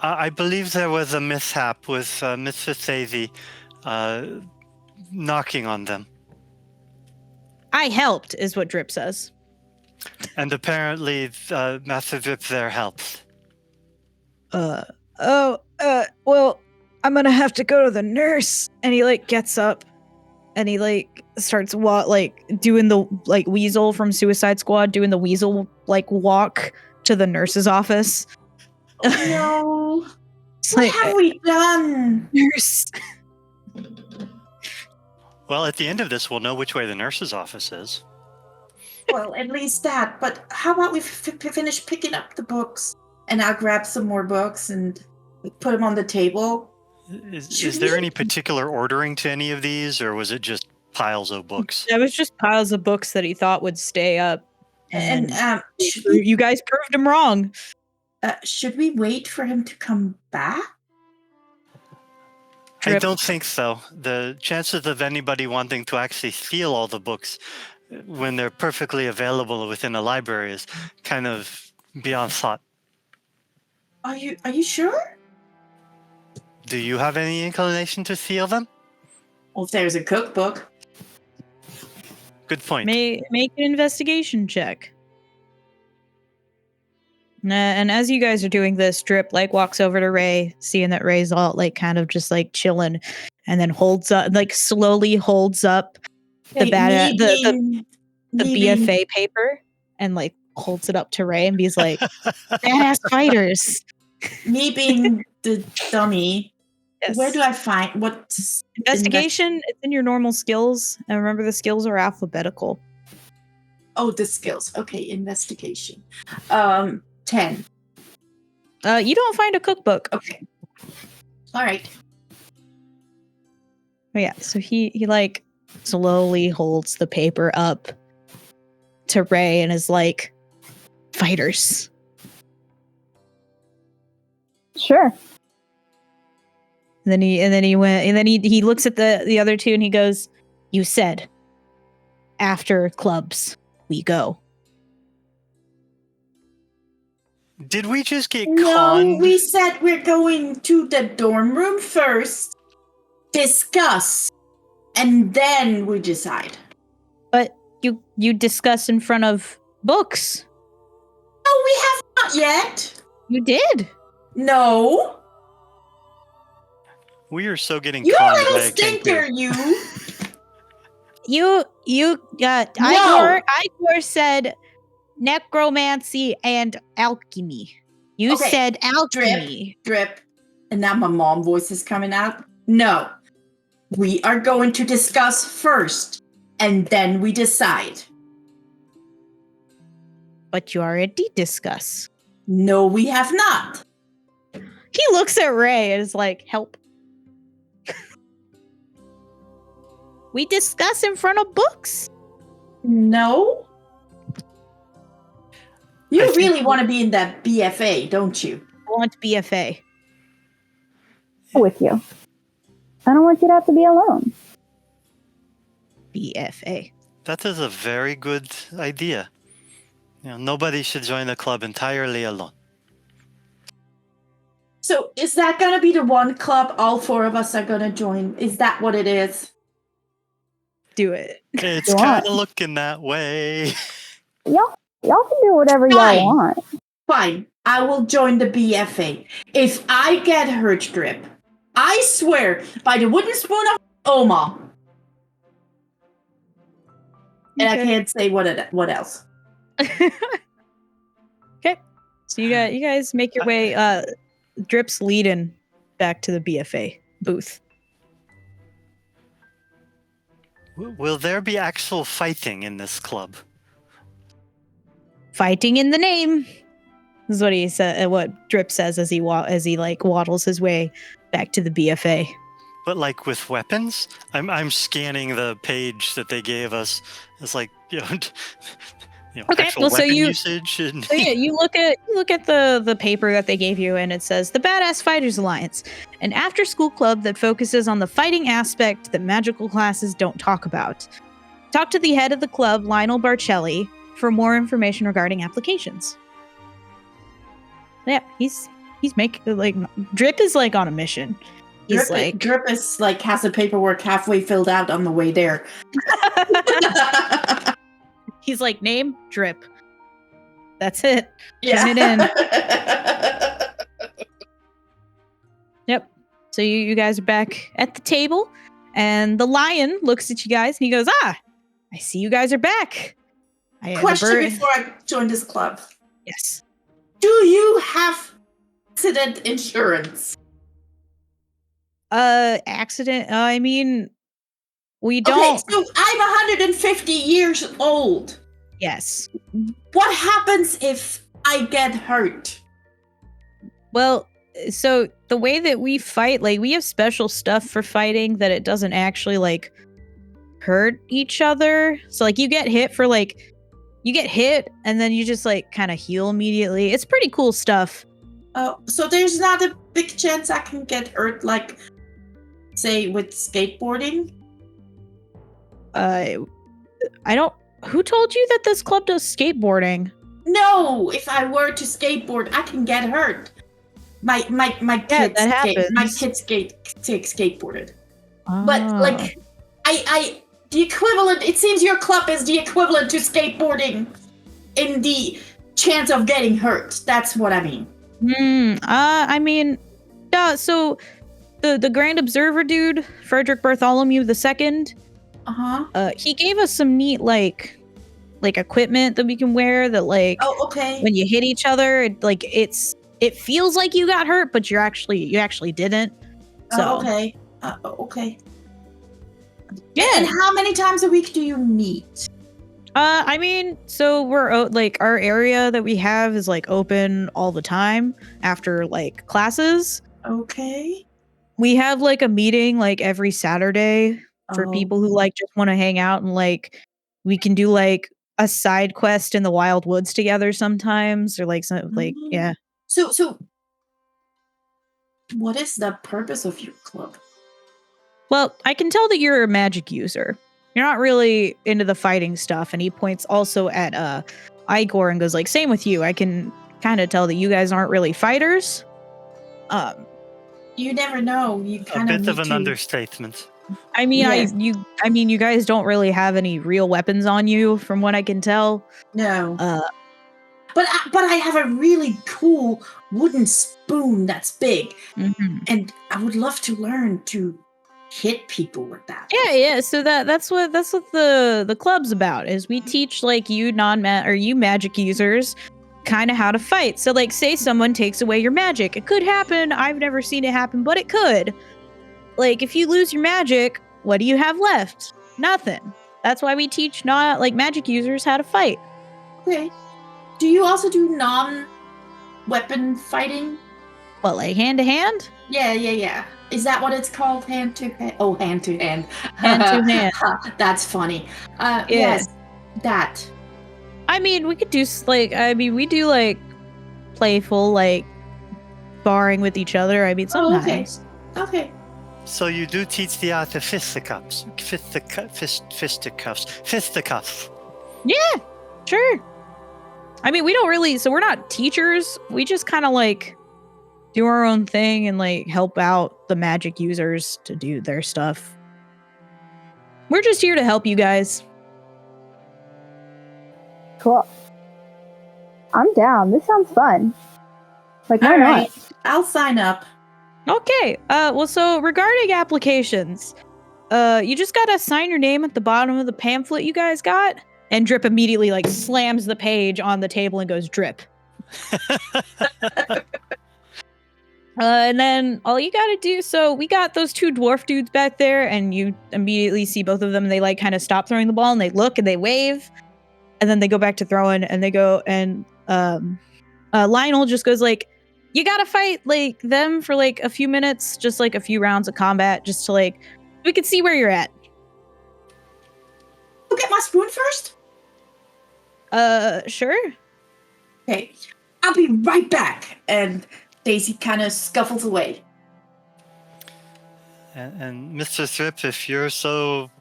I believe there was a mishap with Mr. Thavy knocking on them. I helped, is what Drip says. And apparently Master Drip there helped. Well, I'm gonna have to go to the nurse. And he gets up and he starts doing the Weasel from Suicide Squad, doing the Weasel walk to the nurse's office. Oh no! What have we done? Nurse. Well, at the end of this, we'll know which way the nurse's office is. Well, at least that. But how about we finish picking up the books, and I'll grab some more books and put them on the table. Is there any particular ordering to any of these, or was it just piles of books? It was just piles of books that he thought would stay up. And you guys proved him wrong. Should we wait for him to come back? I don't think so. The chances of anybody wanting to actually steal all the books when they're perfectly available within a library is kind of beyond thought. Are you sure? Do you have any inclination to steal them? Well, if there's a cookbook. Good point. Make an investigation check. And as you guys are doing this, Drip walks over to Ray, seeing that Ray's all kind of just chilling, and then slowly holds up the BFA paper and holds it up to Ray and he's like, "Badass fighters." Me being the dummy. Yes. Where do I find what investigation? It's in your normal skills, and remember the skills are alphabetical. Oh, the skills. Okay, investigation. 10. You don't find a cookbook. Okay. All right. Oh, yeah, so he slowly holds the paper up to Ray and is like, "Fighters." Sure. And then he looks at the other two and he goes, "You said after clubs we go." Did we just get No, conned? we said we're going to the dorm room first, discuss, and then we decide. But you discuss in front of books. No, we have not yet. You did. No. We are so getting You conned little by a king stinker, here. you. Igor said necromancy and alchemy. You Okay, said alchemy. Drip. And now my mom voice is coming out. No. We are going to discuss first, and then we decide. But you already discuss. No, we have not. He looks at Ray and is like, "Help." We discuss in front of books. No. You really want to be in that BFA, don't you? I want BFA. With you. I don't want you to have to be alone. BFA. That is a very good idea. Nobody should join the club entirely alone. So is that going to be the one club all four of us are going to join? Is that what it is? Do it. It's kind of looking that way. Y'all can do whatever y'all want. Fine. I will join the BFA. If I get hurt, Drip, I swear by the wooden spoon of Oma. And I can't say what else. Okay. So you guys make your way. Drip's leading back to the BFA booth. Will there be actual fighting in this club? Fighting in the name. This is what he said. What Drip says as he like waddles his way back to the BFA. But like with weapons, I'm scanning the page that they gave us. It's like Okay, actual well, so weapon you- usage. And So yeah, you look at the paper that they gave you, and it says the Badass Fighters Alliance, an after-school club that focuses on the fighting aspect that magical classes don't talk about. Talk to the head of the club, Lionel Barcelli, for more information regarding applications. Yeah, he's making like Drip is like on a mission. He's Drip is like has the paperwork halfway filled out on the way there. he's like, name Drip. That's it. Yeah. Turn it in. Yep. So you guys are back at the table, and the lion looks at you guys and he goes, I see you guys are back. Question before I join this club. Yes. Do you have accident insurance? Accident. I mean, we don't. Okay, so I'm 150 years old. Yes. What happens if I get hurt? Well, so the way that we fight, like, we have special stuff for fighting that it doesn't actually like hurt each other. So like you get hit and then you just like kind of heal immediately. It's pretty cool stuff. Oh, so there's not a big chance I can get hurt, like, say, with skateboarding? I don't. Who told you that this club does skateboarding? No, if I were to skateboard, I can get hurt. My kids that happens. My kids skateboarded. But like I the equivalent, it seems your club is the equivalent to skateboarding in the chance of getting hurt. That's what I mean. I mean, yeah, so the Grand Observer dude, Frederick Bartholomew II, he gave us some neat like equipment that we can wear that like when you hit each other, it feels like you got hurt, but you actually didn't. So okay. Yeah. And how many times a week do you meet? I mean, so we're like our area that we have is like open all the time after like classes. Okay. We have like a meeting like every Saturday for people who like just want to hang out, and like we can do like a side quest in the wild woods together sometimes, or like some like yeah. So what is the purpose of your club? Well, I can tell that you're a magic user. You're not really into the fighting stuff. And he points also at Igor and goes like, same with you. I can kind of tell that you guys aren't really fighters. You never know. You kind a bit of an understatement. I mean, Yes. you guys don't really have any real weapons on you, from what I can tell. No. But I have a really cool wooden spoon that's big, and I would love to learn to hit people with that. Yeah. So that's what the club's about. Is we teach like you you magic users kind of how to fight. So like, say someone takes away your magic, it could happen. I've never seen it happen, but it could. Like, if you lose your magic, what do you have left? Nothing. That's why we teach magic users how to fight. Okay. Do you also do non-weapon fighting? What, like hand to hand? Yeah. Is that what it's called? Hand to hand? Oh, hand to hand. Hand to hand. That's funny. Yes, that. I mean, we could do we do like playful like sparring with each other. I mean, sometimes. Oh, okay. So you do teach the art of fisticuffs. Yeah, sure. I mean, we don't really, so we're not teachers. We just kind of like do our own thing and like help out the magic users to do their stuff. We're just here to help you guys. Cool. I'm down. This sounds fun. Like, why All not? right. I'll sign up. Okay. Well, so regarding applications, you just gotta sign your name at the bottom of the pamphlet you guys got, and Drip immediately like slams the page on the table and goes, Drip. And then all you gotta do, so we got those two dwarf dudes back there, and you immediately see both of them, and they like kind of stop throwing the ball, and they look and they wave, and then they go back to throwing, and they go, and Lionel just goes like, you gotta fight like them for like a few minutes, just like a few rounds of combat, just to like we can see where you're at. Go get my spoon first. Sure. Okay, I'll be right back. And Daisy kind of scuffles away. And Mr. Thrip, if you're so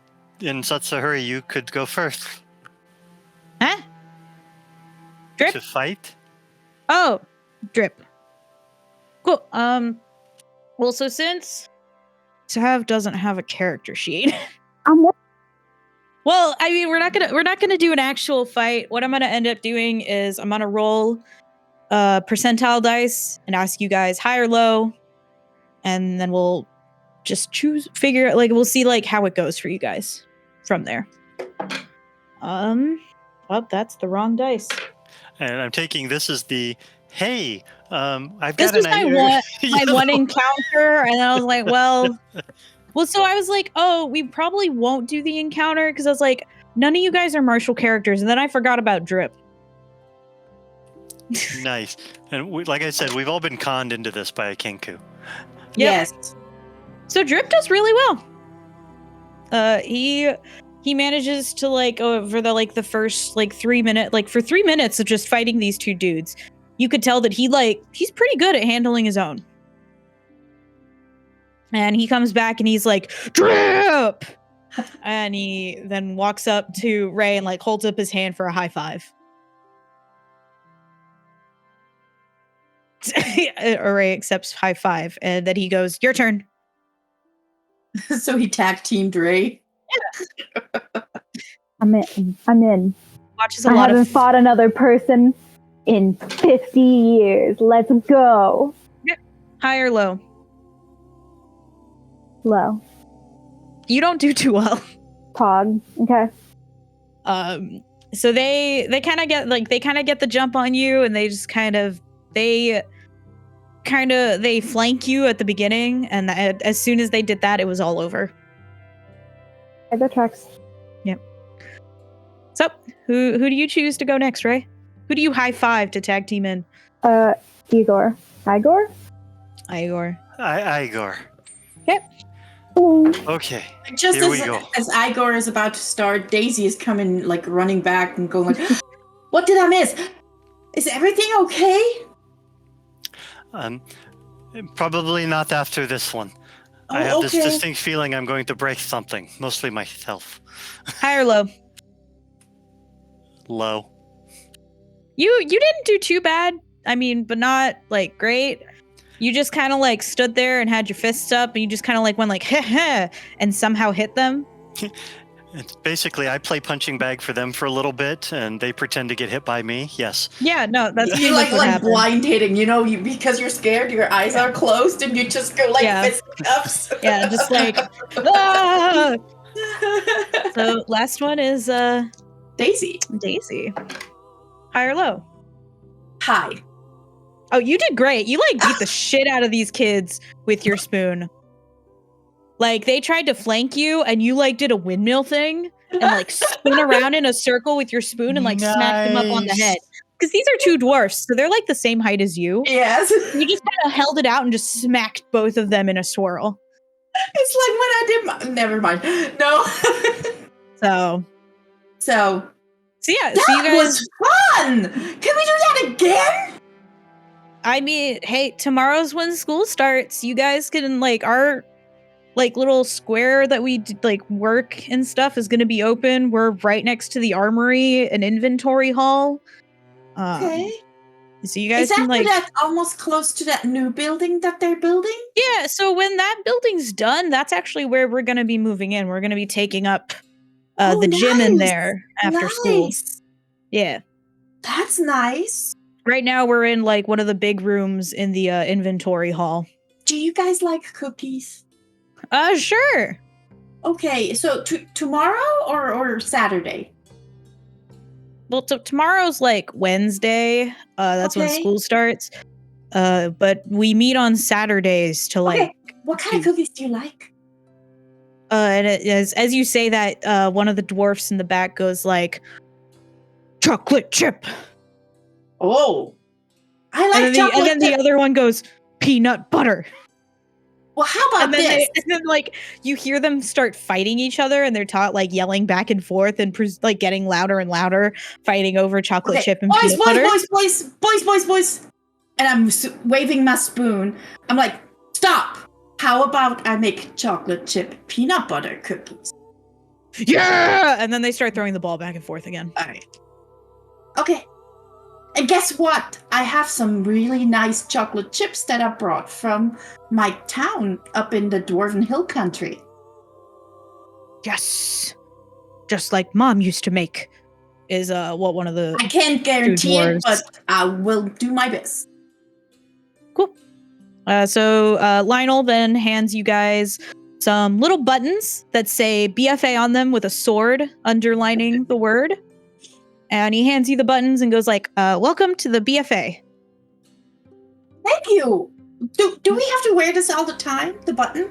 in such a hurry, you could go first. Huh? Drip? To fight? Oh, Drip. Cool. Well, so since Tav doesn't have a character sheet. Well, I mean, we're not gonna do an actual fight. What I'm gonna end up doing is I'm gonna roll percentile dice and ask you guys high or low, and then we'll just we'll see like how it goes for you guys from there. Oh, that's the wrong dice. And I'm taking this as the hey. I've This got was an my idea. one encounter, and I was like, well, so I was like, oh, we probably won't do the encounter because I was like, none of you guys are martial characters, and then I forgot about Drip. Nice. And like I said, we've all been conned into this by a Kenku. Yep. Yes. So Drip does really well. He manages to like over the first like 3 minutes, like for 3 minutes of just fighting these two dudes, you could tell that he's pretty good at handling his own. And he comes back and he's like, Drip! And he then walks up to Ray and like holds up his hand for a high five. Ray accepts high five, and then he goes, your turn. So he tag teamed Ray. I'm in. Watches I haven't fought another person in 50 years. Let's go. Yep. High or low? Low. You don't do too well. Pog. Okay. So they kind of get the jump on you, and they just they flank you at the beginning, and as soon as they did that, it was all over. Okay, that tracks. Yep. So who do you choose to go next, Ray? Who do you high five to tag team in? Igor. Igor. Igor. Yep. Okay. Just here we go. As Igor is about to start, Daisy is coming, like running back and going, like, "What did I miss? Is everything okay?" Probably not after this one. Oh, I have okay. this distinct feeling I'm going to break something, mostly myself. High or low? Low. You didn't do too bad. I mean, but not like great. You just kind of like stood there and had your fists up, and you just kind of like went like, heh, and somehow hit them. It's basically, I play punching bag for them for a little bit, and they pretend to get hit by me. Yes. Yeah, no, that's You like what happened. blind hitting, because you're scared, your eyes are closed, and you just go like fist cuffs. Yeah, just like ah! So last one is Daisy. High or low? Hi. Oh, you did great. You like beat the shit out of these kids with your spoon. Like they tried to flank you, and you like did a windmill thing and like spin around in a circle with your spoon and like smack them up on the head. Because these are two dwarfs, so they're like the same height as you. Yes. You just kind of held it out and just smacked both of them in a swirl. It's like when I did never mind. No. So yeah, that so you guys was fun. Can we do that again? I mean, hey, tomorrow's when school starts. You guys can like our like little square that we like work and stuff is going to be open. We're right next to the armory and inventory hall. Okay. So you guys is that can like that almost close to that new building that they're building? Yeah. So when that building's done, that's actually where we're going to be moving in. We're going to be taking up the gym in there after school. Yeah. That's nice. Right now we're in like one of the big rooms in the inventory hall. Do you guys like cookies? Sure. Okay, so tomorrow or Saturday? Well, tomorrow's like Wednesday. That's when school starts. But we meet on Saturdays to like. Okay. What kind of cookies do you like? And as you say that, one of the dwarfs in the back goes like, chocolate chip. Oh. I like and chocolate then the chip. other one goes, peanut butter. Well, how about And then, this? and then like you hear them start fighting each other, and they're like yelling back and forth and like getting louder and louder, fighting over chocolate chip and peanut butter. Boys. And I'm waving my spoon. I'm like, stop. How about I make chocolate chip peanut butter cookies? Yeah! And then they start throwing the ball back and forth again. All right. Okay. And guess what? I have some really nice chocolate chips that I brought from my town up in the Dwarven Hill country. Yes. Just like Mom used to make is what one of the I can't guarantee it, dwarves. but I will do my best. Cool. So Lionel then hands you guys some little buttons that say BFA on them with a sword underlining the word. And he hands you the buttons and goes like, welcome to the BFA. Thank you. Do we have to wear this all the time, the button?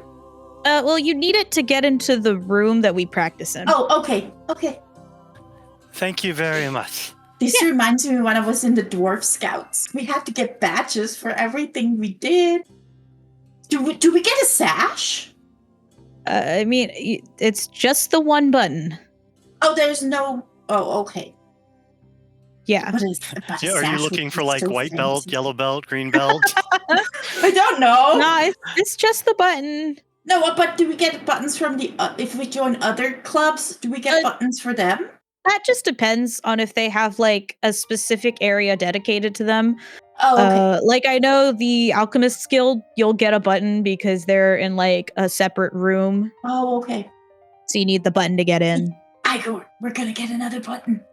Well, you need it to get into the room that we practice in. Oh, okay. Thank you very much. This reminds me when I was in the Dwarf Scouts. We had to get badges for everything we did. Do we get a sash? I mean, it's just the one button. Oh, there's no... Oh, okay. Yeah. But Yeah, are you looking for like white belt, yellow belt, green belt? I don't know. No, it's just the button. No, but do we get buttons from the... if we join other clubs, do we get buttons for them? That just depends on if they have like a specific area dedicated to them. Oh, okay. Like I know the Alchemist's Guild, you'll get a button because they're in like a separate room. Oh, okay. So you need the button to get in. Igor, we're gonna get another button.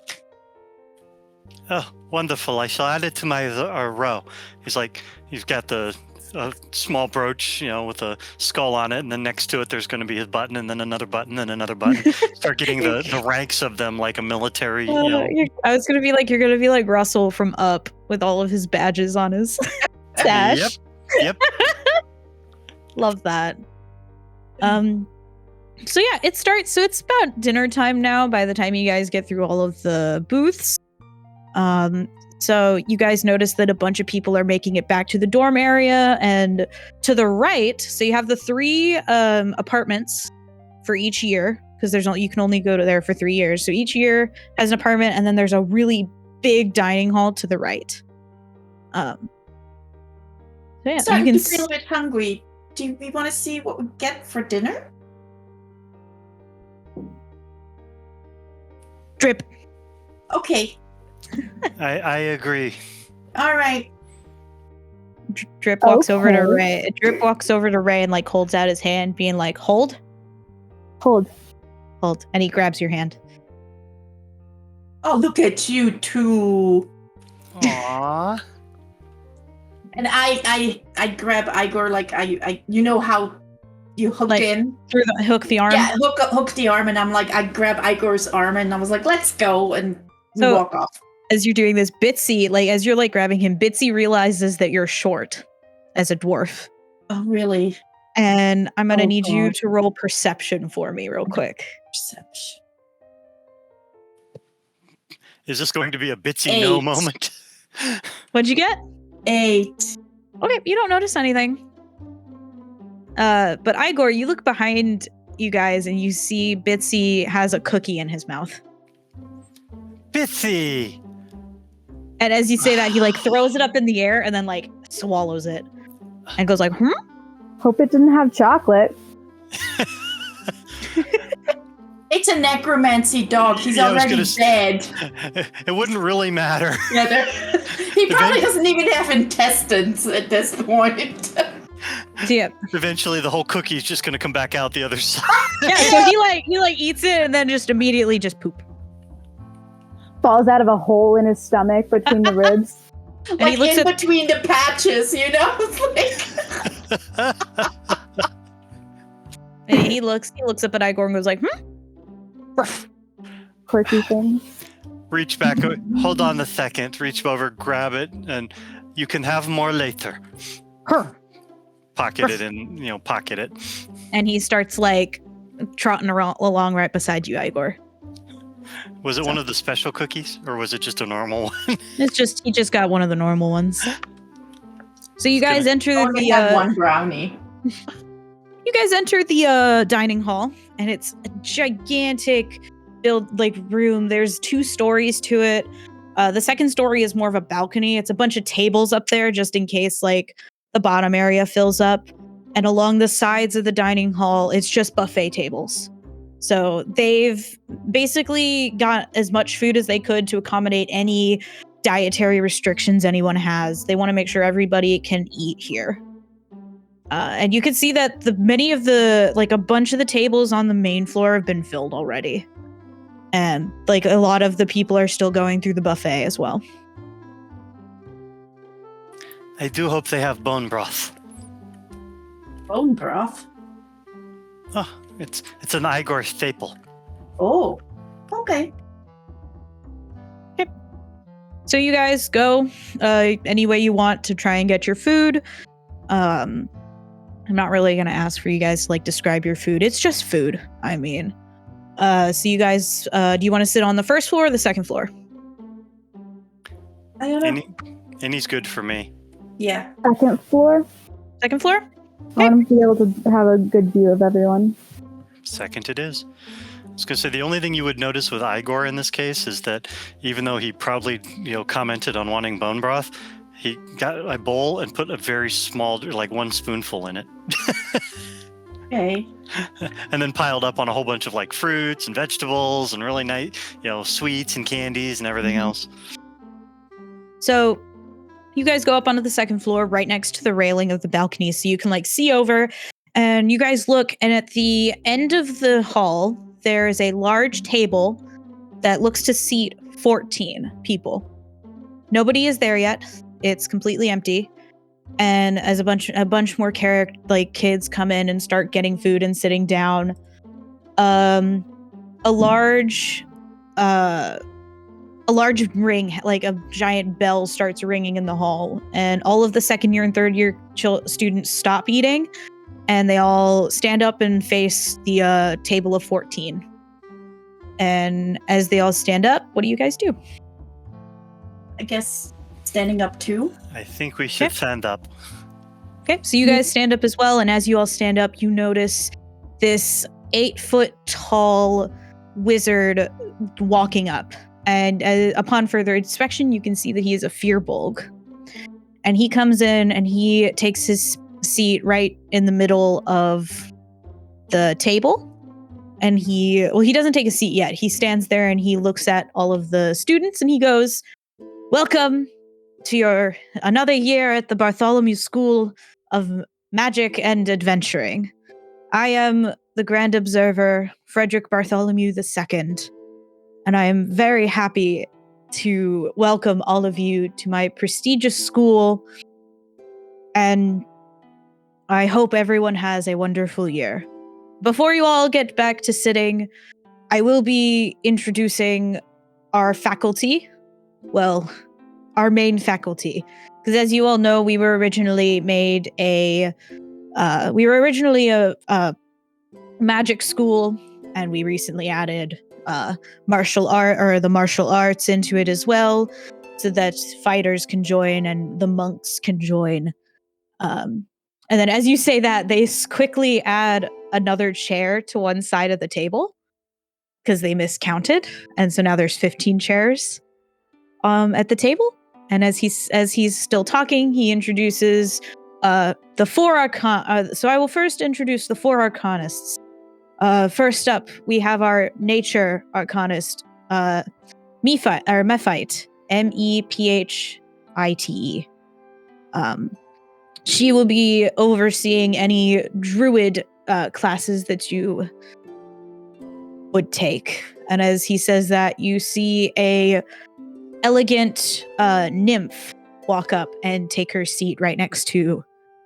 Oh, wonderful. I shall add it to my row. He's like, he's got the small brooch, with a skull on it, and then next to it there's going to be a button, and then another button, and another button. Start getting the ranks of them like a military, I was going to be like, you're going to be like Russell from Up with all of his badges on his sash. Yep. Love that. So yeah, it starts. So it's about dinner time now by the time you guys get through all of the booths. So you guys notice that a bunch of people are making it back to the dorm area, and to the right, so you have the 3 apartments for each year, because you can only go to there for 3 years. So each year has an apartment, and then there's a really big dining hall to the right. So yeah, Starting you can to feel a bit hungry. Do we want to see what we get for dinner? Drip. Okay. I agree. All right. Drip walks over to Ray. Drip walks over to Ray and like holds out his hand, being like, "Hold, Hold. and he grabs your hand. Oh, look at you two. Aww. And I grab Igor like I you know how you hook Like, in Through the hook the arm. Yeah, hook the arm, and I'm like I grab Igor's arm, and I was like, let's go, and we walk off. As you're doing this, Bitsy, like as you're like grabbing him, Bitsy realizes that you're short as a dwarf. Oh, really? And I'm gonna need you God. to roll perception for me real quick. Perception. Is this going to be a Bitsy no 8. moment? What'd you get? 8. Okay, you don't notice anything. But Igor, you look behind you guys and you see Bitsy has a cookie in his mouth. Bitsy! And as you say that, he like throws it up in the air and then like swallows it and goes like, Hope it didn't have chocolate. It's a necromancy dog. He's already dead. It wouldn't really matter. Yeah, he probably doesn't even have intestines at this point. So yeah. Eventually, the whole cookie's just going to come back out the other side. Yeah, so he eats it and then just immediately just poop. Falls out of a hole in his stomach between the ribs. And like he looks in between the patches, Like... And he looks up at Igor and goes like, Quirky thing. Reach back. Hold on a second. Reach over, grab it, and you can have more later. Pocket it and, pocket it. And he starts like trotting along right beside you, Igor. Was it one of the special cookies, or was it just a normal one? He just got one of the normal ones. So you guys enter Only have one brownie. You guys enter the dining hall, and it's a gigantic room. There's 2 stories to it. The second story is more of a balcony. It's a bunch of tables up there just in case like the bottom area fills up. And along the sides of the dining hall, it's just buffet tables. So they've basically got as much food as they could to accommodate any dietary restrictions anyone has. They want to make sure everybody can eat here. And you can see that a bunch of the tables on the main floor have been filled already. And like a lot of the people are still going through the buffet as well. I do hope they have bone broth. Bone broth? Oh, it's an Igor staple. Oh, okay. Yep. So you guys go any way you want to try and get your food. I'm not really going to ask for you guys to like describe your food. It's just food. I mean, so you guys, do you want to sit on the first floor or the second floor? I don't know. Any's good for me. Yeah. Second floor. Second floor? I want to be able to have a good view of everyone. Second it is. I was going to say, the only thing you would notice with Igor in this case is that even though he probably, commented on wanting bone broth, he got a bowl and put a very small, like 1 spoonful in it. Okay. And then piled up on a whole bunch of like fruits and vegetables and really nice, sweets and candies and everything else. So you guys go up onto the second floor right next to the railing of the balcony so you can like see over, and you guys look, and at the end of the hall there is a large table that looks to seat 14 people. Nobody is there yet. It's completely empty. And as a bunch more kids come in and start getting food and sitting down, a large ring, like a giant bell, starts ringing in the hall, and all of the second year and third year students stop eating, and they all stand up and face the table of 14. And as they all stand up, what do you guys do? I guess standing up too. I think we should stand up. Okay, so you guys stand up as well, and as you all stand up, you notice this 8-foot tall wizard walking up. And upon further inspection, you can see that he is a Fearbulg. And he comes in and he takes his seat right in the middle of the table. And he doesn't take a seat yet. He stands there and he looks at all of the students and he goes, "Welcome to your another year at the Bartholemew School of Magic and Adventuring. I am the Grand Observer, Frederick Bartholomew II. And I am very happy to welcome all of you to my prestigious school. And I hope everyone has a wonderful year. Before you all get back to sitting, I will be introducing our faculty. Well, our main faculty. Because as you all know, we were originally a magic school, and we recently added the martial arts into it as well, so that fighters can join and the monks can join. And then as you say that, they quickly add another chair to one side of the table because they miscounted, and so now there's 15 chairs at the table. And as he's still talking, he introduces the 4 arcana. So I will first introduce the 4 arcanists. First up, we have our nature arcanist, Mephite, Mephite. She will be overseeing any druid classes that you would take. And as he says that, you see a elegant nymph walk up and take her seat right next to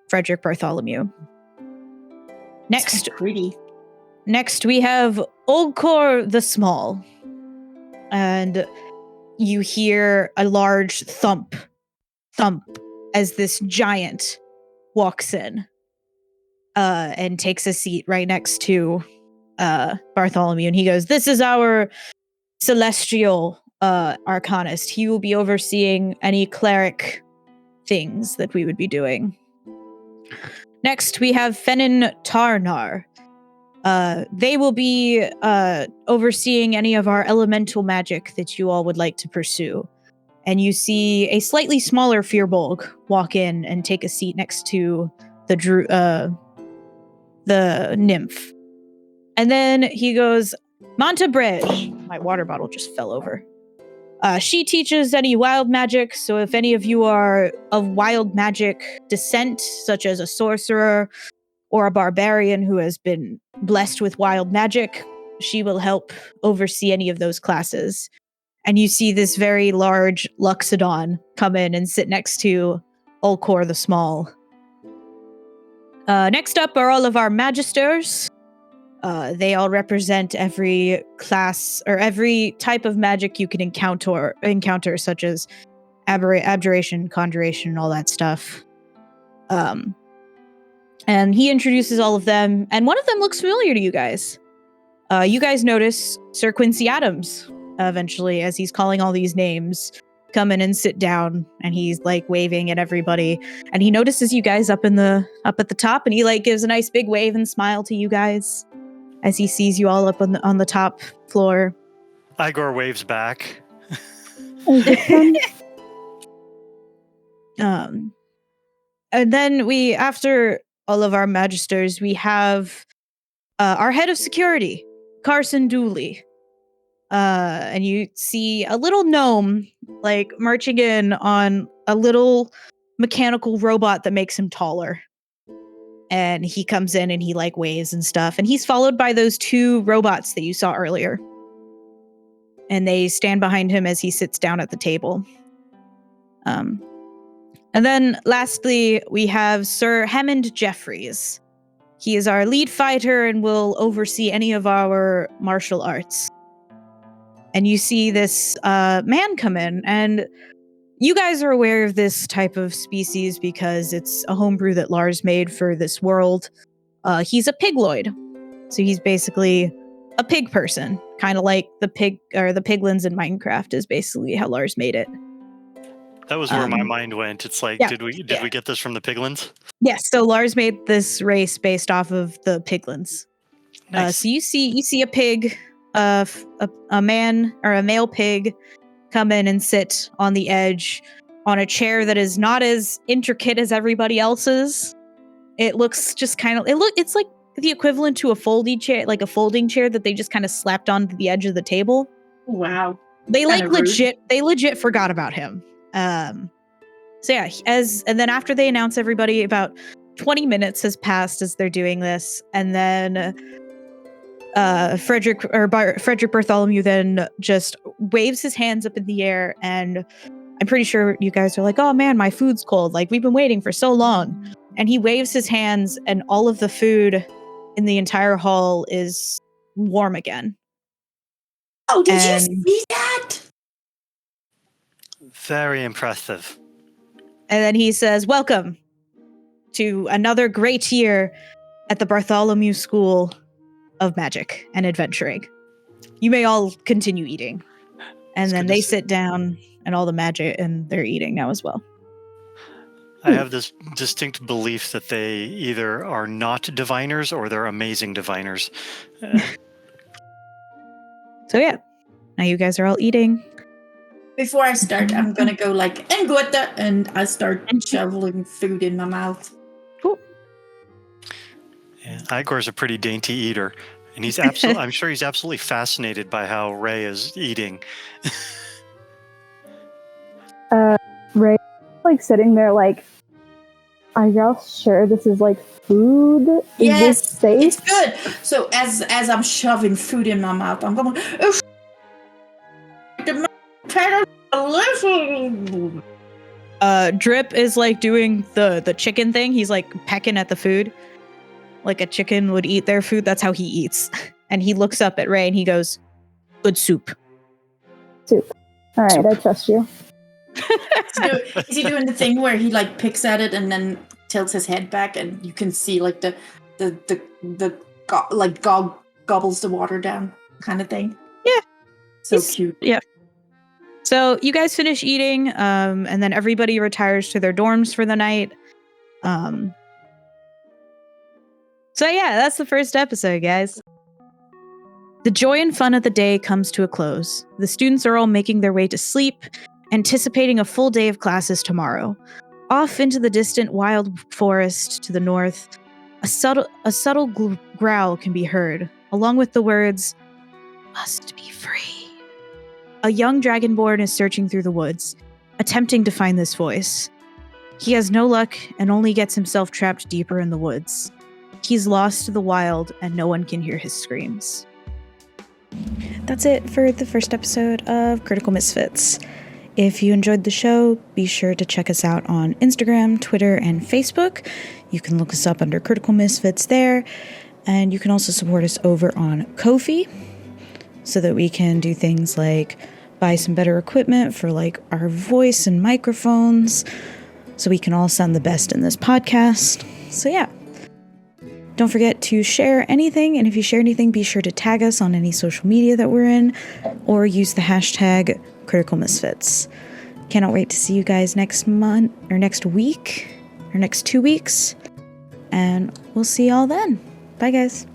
Frederick Bartholomew. Next, pretty. Next, we have Olcor the Small. And you hear a large thump as this giant walks in and takes a seat right next to Bartholomew. And he goes, "This is our celestial arcanist. He will be overseeing any cleric things that we would be doing. Next, we have Fenin Tarnar. They will be overseeing any of our elemental magic that you all would like to pursue. And you see a slightly smaller Firbolg walk in and take a seat next to the nymph. And then he goes, Montabrej. My water bottle just fell over. She teaches any wild magic, so if any of you are of wild magic descent, such as a sorcerer or a barbarian who has been blessed with wild magic, she will help oversee any of those classes. And you see this very large Luxodon come in and sit next to Ulcor the Small. Next up are all of our magisters. They all represent every class or every type of magic you can encounter, such as abjuration, conjuration, all that stuff. And he introduces all of them, and one of them looks familiar to you guys. You guys notice Sir Quincy Adams eventually, as he's calling all these names, come in and sit down, and he's like waving at everybody, and he notices you guys up at the top, and he like gives a nice big wave and smile to you guys as he sees you all up on the top floor. Igor waves back. And then after all of our magisters, we have our head of security, Carson Dooley. And you see a little gnome like marching in on a little mechanical robot that makes him taller. And he comes in and he like waves and stuff. And he's followed by those two robots that you saw earlier. And they stand behind him as he sits down at the table. And then lastly, we have Sir Hammond Jeffries. He is our lead fighter and will oversee any of our martial arts. And you see this man come in, and you guys are aware of this type of species because it's a homebrew that Lars made for this world. He's a pigloid. So he's basically a pig person, kind of like the piglins in Minecraft is basically how Lars made it. That was where my mind went. It's like, yeah, did we get this from the piglins? Yes, so Lars made this race based off of the piglins. Nice. So you see a pig, a man or a male pig come in and sit on the edge on a chair that is not as intricate as everybody else's. It looks just kind of it's like the equivalent to a folding chair, like a folding chair that they just kind of slapped onto the edge of the table. Wow. They Kinda rude. legit forgot about him. So yeah, and then after they announce everybody, about 20 minutes has passed as they're doing this, and then Frederick Bartholomew then just waves his hands up in the air, and I'm pretty sure you guys are like, oh man, my food's cold. Like, we've been waiting for so long. And he waves his hands, and all of the food in the entire hall is warm again. Oh, did you see that? Very impressive. And then he says, welcome to another great year at the Bartholomew School of Magic and Adventuring. You may all continue eating. And then they sit down, and all the magic, and they're eating now as well. I have this distinct belief that they either are not diviners or they're amazing diviners. So yeah, now you guys are all eating. Before I start, I'm gonna go like, and go at that, and I start shoveling food in my mouth. Cool. Yeah, Igor's a pretty dainty eater, and he's I'm sure he's absolutely fascinated by how Ray is eating. Ray, like sitting there, like, are y'all sure this is like food? Is Yes, this safe? it's good. So as I'm shoving food in my mouth, I'm going, Drip is like doing the chicken thing. He's like pecking at the food like a chicken would eat their food. That's how he eats. And he looks up at Ray and he goes, good soup. Soup. All right, I trust you. Is he doing the thing where he like picks at it and then tilts his head back, and you can see like the gobbles the water down kind of thing? Yeah. So cute. Yeah. So you guys finish eating, and then everybody retires to their dorms for the night. So yeah, that's the first episode, guys. The joy and fun of the day comes to a close. The students are all making their way to sleep, anticipating a full day of classes tomorrow. Off into the distant wild forest to the north, a subtle growl can be heard, along with the words, "Must be free." A young dragonborn is searching through the woods, attempting to find this voice. He has no luck and only gets himself trapped deeper in the woods. He's lost to the wild and no one can hear his screams. That's it for the first episode of Critical Misfits. If you enjoyed the show, be sure to check us out on Instagram, Twitter, and Facebook. You can look us up under Critical Misfits there. And you can also support us over on Ko-fi so that we can do things like buy some better equipment for like our voice and microphones so we can all sound the best in this podcast. So yeah. Don't forget to share anything, and if you share anything, be sure to tag us on any social media that we're in, or use the hashtag Critical Misfits. Cannot wait to see you guys next month, or next week, or next 2 weeks, and we'll see y'all then. Bye, guys.